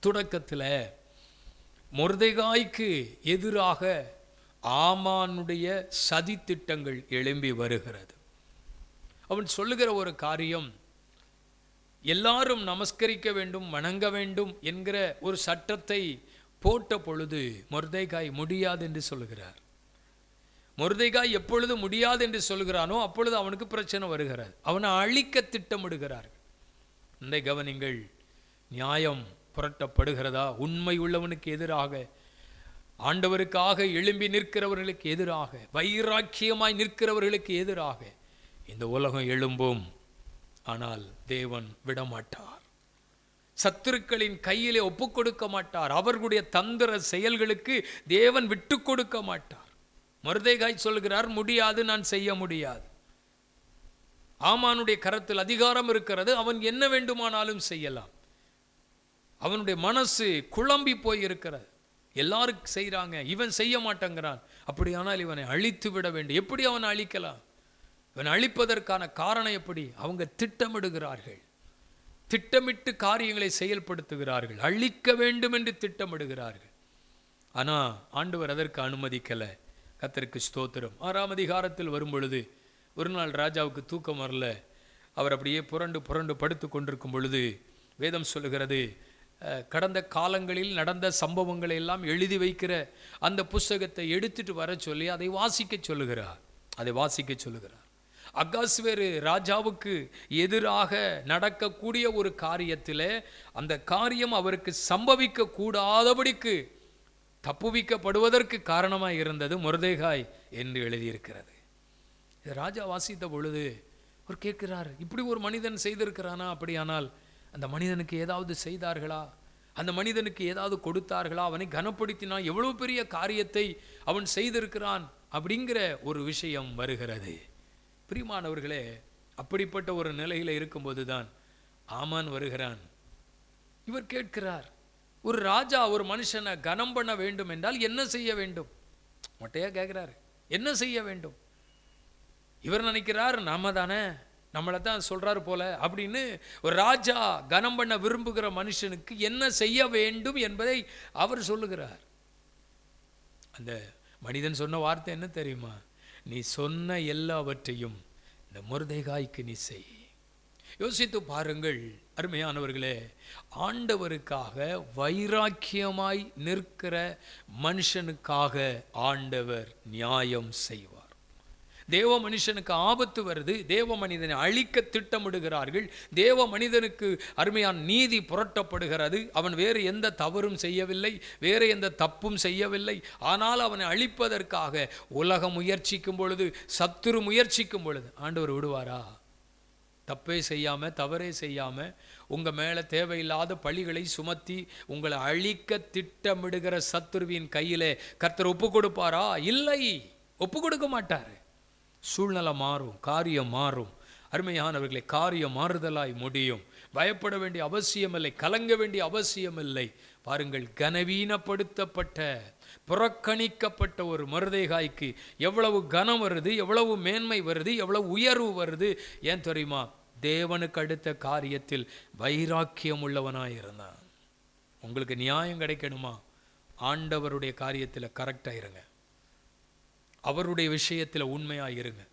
தொடக்கத்தில் மொர்தெகாய்க்கு எதிராக ஆமானுடைய சதி திட்டங்கள் எழும்பி வருகிறது. அவன் சொல்லுகிற ஒரு காரியம், எல்லாரும் நமஸ்கரிக்க வேண்டும், வணங்க வேண்டும் என்கிற ஒரு சட்டத்தை போட்ட பொழுது மொர்தெகாய் முடியாது என்று சொல்லுகிறார். மொர்தெகாய் எப்பொழுது முடியாது என்று சொல்கிறானோ அப்பொழுது அவனுக்கு பிரச்சனை வருகிறது. அவனை அழிக்க திட்டமிடுகிறார்கள். இந்த கவனிங்கள், நியாயம் புரட்டப்படுகிறதா? உண்மை உள்ளவனுக்கு எதிராக, ஆண்டவருக்காக எழும்பி நிற்கிறவர்களுக்கு எதிராக, வைராக்கியமாய் நிற்கிறவர்களுக்கு எதிராக இந்த உலகம் எழும்பும். ஆனால் தேவன் விடமாட்டார். சத்துருக்களின் கையிலே ஒப்புக் கொடுக்க மாட்டார். அவர்களுடைய தந்திர செயல்களுக்கு தேவன் விட்டு கொடுக்க மாட்டார். மொர்தெகாய் சொல்கிறார், முடியாது, நான் செய்ய முடியாது. ஆமானுடைய கரத்தில் அதிகாரம் இருக்கிறது, அவன் என்ன வேண்டுமானாலும் செய்யலாம். அவனுடைய மனசு குழம்பி போய் இருக்கிறது. எல்லாரும் செய்கிறாங்க, இவன் செய்ய மாட்டேங்கிறான். அப்படியானால் இவனை அழித்து விட வேண்டும். எப்படி அவனை அழிக்கலாம்? இவன் அழிப்பதற்கான காரணம் எப்படி? அவங்க திட்டமிடுகிறார்கள், திட்டமிட்டு காரியங்களை செயல்படுத்துகிறார்கள், அழிக்க வேண்டும் என்று திட்டமிடுகிறார்கள். ஆனால் ஆண்டவர் அதற்கு அனுமதிக்கலை. கர்த்தருக்கு ஸ்தோத்திரம். 6ஆம் அதிகாரத்தில் வரும் பொழுது ஒரு நாள் ராஜாவுக்கு தூக்கம் வரல. அவர் அப்படியே புரண்டு புரண்டு படுத்து கொண்டிருக்கும் பொழுது வேதம் சொல்லுகிறது, கடந்த காலங்களில் நடந்த சம்பவங்களை எல்லாம் எழுதி வைக்கிற அந்த புஸ்தகத்தை எடுத்துட்டு வர சொல்லி அதை வாசிக்க சொல்லுகிறார். அகாஸ்வேரு ராஜாவுக்கு எதிராக நடக்கக்கூடிய ஒரு காரியத்தில் அந்த காரியம் அவருக்கு சம்பவிக்க கூடாதபடிக்கு தப்புவிக்கப்படுவதற்கு காரணமாக இருந்தது மொர்தெகாய் என்று எழுதியிருக்கிறது. இது ராஜா வாசித்த பொழுது அவர் கேட்கிறார், இப்படி ஒரு மனிதன் செய்திருக்கிறானா? அப்படியானால் அந்த மனிதனுக்கு ஏதாவது செய்தார்களா? அந்த மனிதனுக்கு ஏதாவது கொடுத்தார்களா? அவனை கனப்படுத்தினா எவ்வளவு பெரிய காரியத்தை அவன் செய்திருக்கிறான் அப்படிங்கிற ஒரு விஷயம் வருகிறது. பிரியமானவர்களே, அப்படிப்பட்ட ஒரு நிலையில் இருக்கும்போது தான் ஆமான் வருகிறான். இவர் கேட்கிறார், ஒரு ராஜா ஒரு மனுஷனை கனம் பண்ண வேண்டும் என்றால் என்ன செய்ய வேண்டும்? மொட்டையா கேட்கிறாரு, என்ன செய்ய வேண்டும்? இவர் நினைக்கிறார், நாம தானே, நம்மளை தான் சொல்றாரு போல அப்படின்னு. ஒரு ராஜா கனம் பண்ண விரும்புகிற மனுஷனுக்கு என்ன செய்ய வேண்டும் என்பதை அவர் சொல்லுகிறார். அந்த மனிதன் சொன்ன வார்த்தை என்ன தெரியுமா? நீ சொன்ன எல்லாவற்றையும் இந்த மொர்தெகாய்க்கு நீ செய். யோசித்து பாருங்கள் அருமையானவர்களே, ஆண்டவருக்காக வைராக்கியமாய் நிற்கிற மனுஷனுக்காக ஆண்டவர் நியாயம் செய்வார். தேவ மனுஷனுக்கு ஆபத்து வருது, தேவ மனிதனை அழிக்க திட்டமிடுகிறார்கள், தேவ மனிதனுக்கு அருமையான நீதி புரட்டப்படுகிறது. அவன் வேறு எந்த தவறும் செய்யவில்லை, வேறு எந்த தப்பும் செய்யவில்லை. ஆனால் அவனை அழிப்பதற்காக உலகம் முயற்சிக்கும் பொழுது, சத்துரு முயற்சிக்கும் பொழுது ஆண்டவர் விடுவாரா? தப்பே செய்யாமல், தவறே செய்யாமல் உங்கள் மேலே தேவையில்லாத பழிகளை சுமத்தி உங்களை அழிக்க திட்டமிடுகிற சத்துருவின் கையிலே கர்த்தர் ஒப்பு கொடுப்பாரா? இல்லை, ஒப்பு கொடுக்க மாட்டார். சூழ்நிலை மாறும், காரியம் மாறும். அருமையானவர்களை, காரியம் மாறுதலாய் முடியும். பயப்பட வேண்டிய அவசியமில்லை, கலங்க வேண்டிய அவசியமில்லை. பாருங்கள், கனவீனப்படுத்தப்பட்ட புறக்கணிக்கப்பட்ட ஒரு மொர்தெகாய்க்கு எவ்வளவு கனம் வருது, எவ்வளவு மேன்மை வருது, எவ்வளவு உயர்வு வருது. ஏன் தெரியுமா? தேவனுக்கு அடுத்த காரியத்தில் வைராக்கியம் உள்ளவனாயிருந்தான். உங்களுக்கு நியாயம் கிடைக்கணுமா? ஆண்டவருடைய காரியத்தில் கரெக்டாக இருங்க, அவருடைய விஷயத்தில் உண்மையாக இருங்க,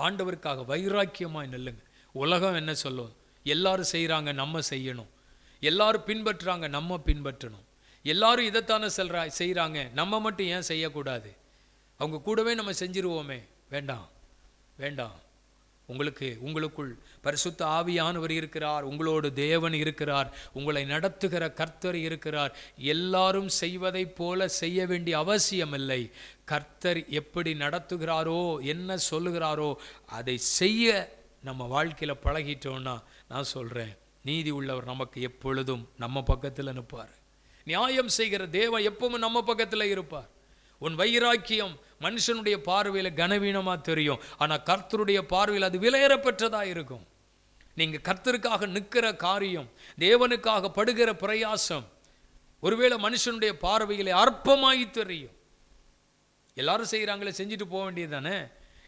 ஆண்டவருக்காக வைராக்கியமாக நில்லுங்க. உலகம் என்ன சொல்லும்? எல்லாரும் செய்கிறாங்க, நம்ம செய்யணும். எல்லாரும் பின்பற்றுறாங்க, நம்ம பின்பற்றணும். எல்லாரும் இதைத்தானே செய்கிறாங்க, நம்ம மட்டும் ஏன் செய்யக்கூடாது? அவங்க கூடவே நம்ம செஞ்சிருவோமே. வேண்டாம், வேண்டாம். உங்களுக்குள் பரிசுத்த ஆவியானவர் இருக்கிறார், உங்களோடு தேவன் இருக்கிறார், உங்களை நடத்துகிற கர்த்தர் இருக்கிறார். எல்லாரும் செய்வதைப் போல செய்ய வேண்டிய அவசியமில்லை. கர்த்தர் எப்படி நடத்துகிறாரோ, என்ன சொல்லுகிறாரோ அதை செய்ய நம்ம வாழ்க்கையில் பழகிட்டோன்னா, நான் சொல்கிறேன், நீதி உள்ளவர் நமக்கு எப்பொழுதும் நம்ம பக்கத்தில் நிற்பார். நியாயம் செய்கிற தேவன் எப்பவும் நம்ம பக்கத்தில் இருப்பார். உன் வைராக்கியம் மனுஷனுடைய பார்வையில் கனவீனமாக தெரியும், ஆனால் கர்த்தருடைய பார்வையில் அது விலையேறப்பெற்றதாக இருக்கும். நீங்கள் கர்த்தருக்காக நிற்கிற காரியம், தேவனுக்காக படுகிற பிரயாசம் ஒருவேளை மனுஷனுடைய பார்வையில் அற்பமாய் தெரியும். எல்லாரும் செய்கிறாங்களே, செஞ்சுட்டு போக வேண்டியது தானே.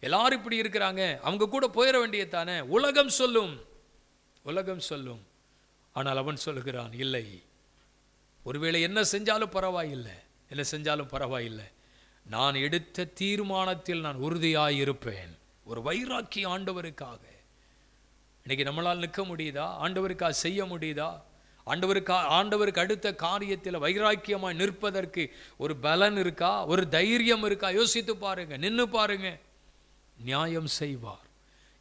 எல்லாரும் இப்படி இருக்கிறாங்க, அவங்க கூட போயிட வேண்டியதானே. உலகம் சொல்லும், உலகம் சொல்லும். ஆனால் அவன் சொல்லுகிறான், இல்லை, ஒருவேளை என்ன செஞ்சாலும் பரவாயில்லை, என்ன செஞ்சாலும் பரவாயில்லை, நான் எடுத்த தீர்மானத்தில் நான் உறுதியாயிருப்பேன். ஒரு வைராக்கி ஆண்டவருக்காக. இன்னைக்கு நம்மளால் நிற்க முடியுதா? ஆண்டவருக்காக செய்ய முடியுதா? ஆண்டவருக்கு அடுத்த காரியத்தில் வைராக்கியமாய் நிற்பதற்கு ஒரு பலன் இருக்கா? ஒரு தைரியம் இருக்கா? யோசித்து பாருங்க, நின்று பாருங்க. நியாயம் செய்வார்.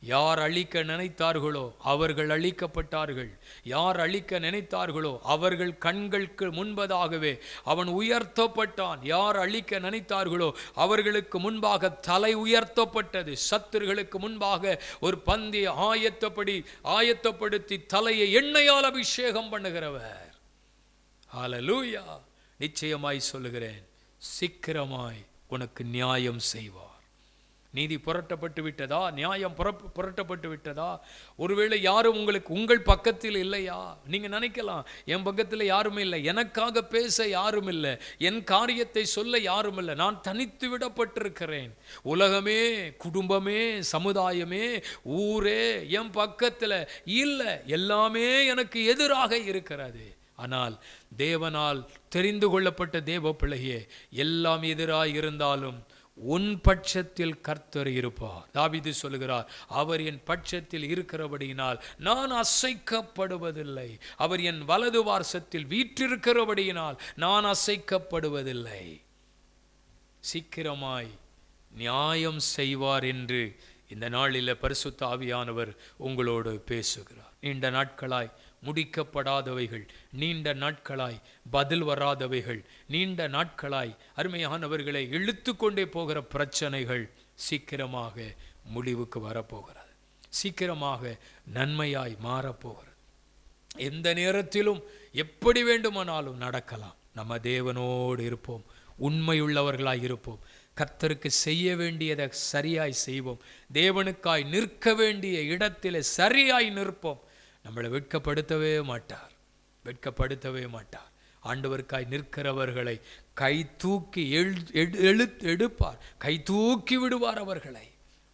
யார் அழிக்க நினைத்தார்களோ அவர்கள் அழிக்கப்பட்டார்கள். யார் அழிக்க நினைத்தார்களோ அவர்கள் கண்களுக்கு முன்பதாகவே அவன் உயர்த்தப்பட்டான். யார் அழிக்க நினைத்தார்களோ அவர்களுக்கு முன்பாக தலை உயர்த்தப்பட்டது. சத்துருகளுக்கு முன்பாக ஒரு பந்தியை ஆயத்தப்படுத்தி தலையை எண்ணெயால் அபிஷேகம் பண்ணுகிறவர். ஹல்லேலூயா. நிச்சயமாய் சொல்லுகிறேன், சீக்கிரமாய் உனக்கு நியாயம் செய்வார். நீதி புரட்டப்பட்டு விட்டதா? நியாயம் புரட்டப்பட்டு விட்டதா? ஒருவேளை யாரும் உங்கள் பக்கத்தில் இல்லையா? நீங்க நினைக்கலாம், என் பக்கத்தில் யாரும் இல்லை, எனக்காக பேச யாரும் இல்லை, என் காரியத்தை சொல்ல யாரும் இல்லை, நான் தனித்து விடப்பட்டிருக்கிறேன். உலகமே, குடும்பமே, சமுதாயமே, ஊரே என் பக்கத்தில் இல்லை, எல்லாமே எனக்கு எதிராக இருக்கிறது. ஆனால் தேவனால் தெரிந்து கொள்ளப்பட்ட தேவ பிள்ளையே, எல்லாம் எதிராக இருந்தாலும் உன் பட்சத்தில் கர்த்தர் இருப்பார். தாவீது சொல்லுகிறார், அவர் என் பட்சத்தில் இருக்கிறபடியினால் நான் அசைக்கப்படுவதில்லை. அவர் என் வலது பார்சத்தில் வீற்றிருக்கிறபடியினால் நான் அசைக்கப்படுவதில்லை. சீக்கிரமாய் நியாயம் செய்வார் என்று இந்த நாளில் பரிசுத்த ஆவியானவர் உங்களோடு பேசுகிறார். நீண்ட நாட்களாய் முடிக்கப்படாதவைகள், நீண்ட நாட்களாய் பதில் வராதவைகள், நீண்ட நாட்களாய் அருமையானவர்களை இழுத்து கொண்டே போகிற பிரச்சனைகள் சீக்கிரமாக முடிவுக்கு வரப்போகிறது. சீக்கிரமாக நன்மையாய் மாறப்போகிறது. எந்த நேரத்திலும் எப்படி வேண்டுமானாலும் நடக்கலாம். நம்ம தேவனோடு இருப்போம், உண்மையுள்ளவர்களாய் இருப்போம், கர்த்தருக்கு செய்ய வேண்டியதை சரியாய் செய்வோம், தேவனுக்காய் நிற்க வேண்டிய இடத்திலே சரியாய் நிற்போம். நம்மளை வெட்கப்படுத்தவே மாட்டார், வெட்கப்படுத்தவே மாட்டார். ஆண்டவருக்காய் நிற்கிறவர்களை கை தூக்கி எடுப்பார், கை தூக்கி விடுவார் அவர்களை.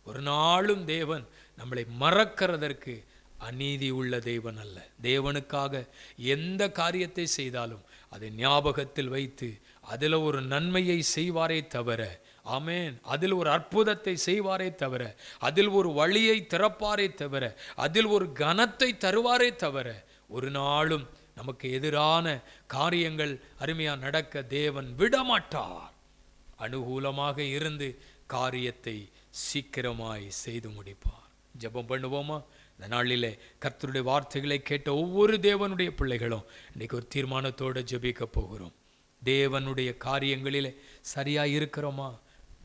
ஒரு நாளும் தேவன் நம்மளை மறக்கிறதற்கு அநீதி உள்ள தேவன் அல்ல. தேவனுக்காக எந்த காரியத்தை செய்தாலும் அதை ஞாபகத்தில் வைத்து அதில் ஒரு நன்மையை செய்வாரே தவிர, ஆமென், அதில் ஒரு அற்புதத்தை செய்வாரே தவிர, அதில் ஒரு வழியை திறப்பாரே தவிர, அதில் ஒரு கனத்தை தருவாரே தவிர, ஒரு நாளும் நமக்கு எதிரான காரியங்கள் அருமையா நடக்க தேவன் விடமாட்டார். அனுகூலமாக இருந்து காரியத்தை சீக்கிரமாய் செய்து முடிப்பார். ஜெபம் பண்ணுவோமா? இந்த நாளிலே கர்த்தருடைய வார்த்தைகளை கேட்ட ஒவ்வொரு தேவனுடைய பிள்ளைகளும் இன்னைக்கு ஒரு தீர்மானத்தோடு ஜெபிக்க போகிறோம். தேவனுடைய காரியங்களிலே சரியாய் இருக்கிறோமா?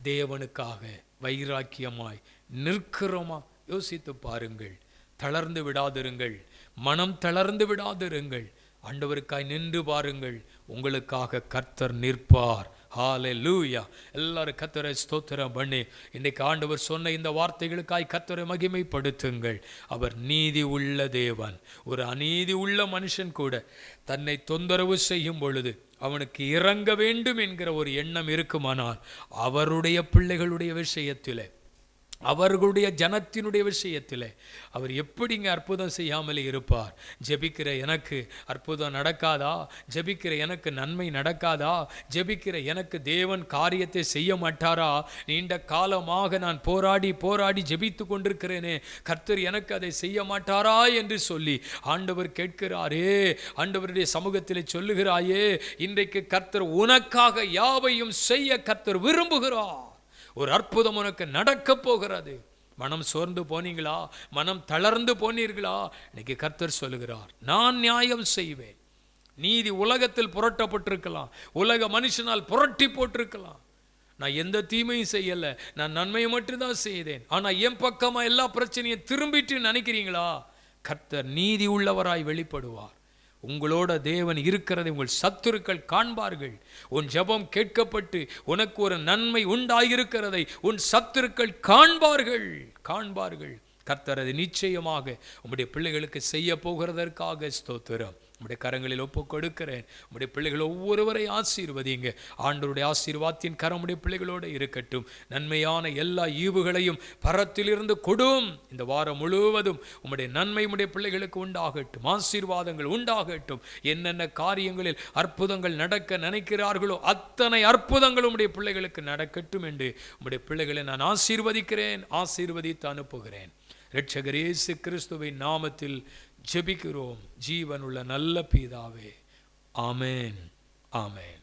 தேவனுக்காக வைராக்கியமாய் நிற்கிறோமா? யோசித்து பாருங்கள். தளர்ந்து விடாதிருங்கள், மனம் தளர்ந்து விடாதிருங்கள். ஆண்டவருக்காய் நின்று பாருங்கள், உங்களுக்காக கர்த்தர் நிற்பார். ஹல்லேலூயா. எல்லாரும் கர்த்தரை ஸ்தோத்திரம் பண்ணி இன்னைக்கு ஆண்டவர் சொன்ன இந்த வார்த்தைகளுக்காய் கர்த்தரை மகிமைப்படுத்துங்கள். அவர் நீதி உள்ள தேவன். ஒரு அநீதி உள்ள மனுஷன் கூட தன்னை தொந்தரவு செய்யும் பொழுது அவனுக்கு இறங்க வேண்டும் என்கிற ஒரு எண்ணம் இருக்குமானால் அவருடைய பிள்ளைகளுடைய விஷயத்திலே, அவர்களுடைய ஜனத்தினுடைய விஷயத்தில் அவர் எப்படிங்க அற்புதம் செய்யாமல் இருப்பார்? ஜெபிக்கிற எனக்கு அற்புதம் நடக்காதா? ஜெபிக்கிற எனக்கு நன்மை நடக்காதா? ஜெபிக்கிற எனக்கு தேவன் காரியத்தை செய்ய மாட்டாரா? நீண்ட காலமாக நான் போராடி ஜெபித்து கொண்டிருக்கிறேனே, கர்த்தர் எனக்கு அதை செய்ய மாட்டாரா என்று சொல்லி ஆண்டவர் கேட்கிறாரே, ஆண்டவருடைய சமூகத்தில் சொல்லுகிறாயே, இன்றைக்கு கர்த்தர் உனக்காக யாவையும் செய்ய கர்த்தர் விரும்புகிறார். ஒரு அற்புதம் உனக்கு நடக்க போகிறது. மனம் சோர்ந்து போனீங்களா? மனம் தளர்ந்து போனீர்களா? இன்னைக்கு கர்த்தர் சொல்லுகிறார், நான் நியாயம் செய்வேன். நீதி உலகத்தில் புரட்டப்பட்டிருக்கலாம், உலக மனுஷனால் புரட்டி போட்டிருக்கலாம். நான் எந்த தீமையும் செய்யலை, நான் நன்மையை மட்டும்தான் செய்தேன். ஆனால் என் பக்கமாக எல்லா பிரச்சனையும் திரும்பிட்டு நினைக்கிறீங்களா? கர்த்தர் நீதி உள்ளவராய் வெளிப்படுவார். உங்களோட தேவன் இருக்கிறதை உங்கள் சத்துருக்கள் காண்பார்கள். உன் ஜெபம் கேட்கப்பட்டு உனக்கு ஒரு நன்மை உண்டாயிருக்கிறதை உன் சத்துருக்கள் காண்பார்கள். கர்த்தர் அதை நிச்சயமாக உம்முடைய பிள்ளைகளுக்கு செய்ய போகிறதற்காக ஸ்தோத்திரம். உம்முடைய கரங்களில் ஒப்பு கொடுக்கிறேன். உம்முடைய பிள்ளைகள் ஒவ்வொருவரை ஆசீர்வதிங்க. ஆண்டவருடைய ஆசீர்வாதத்தின் கரம் உம்முடைய பிள்ளைகளோடு இருக்கட்டும். நன்மையான எல்லா ஈவுகளையும் பரத்திலிருந்து கொடும். இந்த வாரம் முழுவதும் உம்முடைய நன்மை உம்முடைய பிள்ளைகளுக்கு உண்டாகட்டும். ஆசீர்வாதங்கள் உண்டாகட்டும். என்னென்ன காரியங்களில் அற்புதங்கள் நடக்க நினைக்கிறார்களோ அத்தனை அற்புதங்கள் உம்முடைய பிள்ளைகளுக்கு நடக்கட்டும் என்று உம்முடைய பிள்ளைகளை நான் ஆசீர்வதிக்கிறேன், ஆசீர்வதித்து அனுப்புகிறேன். இரட்சகர் இயேசு கிறிஸ்துவின் நாமத்தில் ஜெபிக்கிறோம் ஜீவனுள்ள நல்ல பிதாவே. ஆமென், ஆமென்.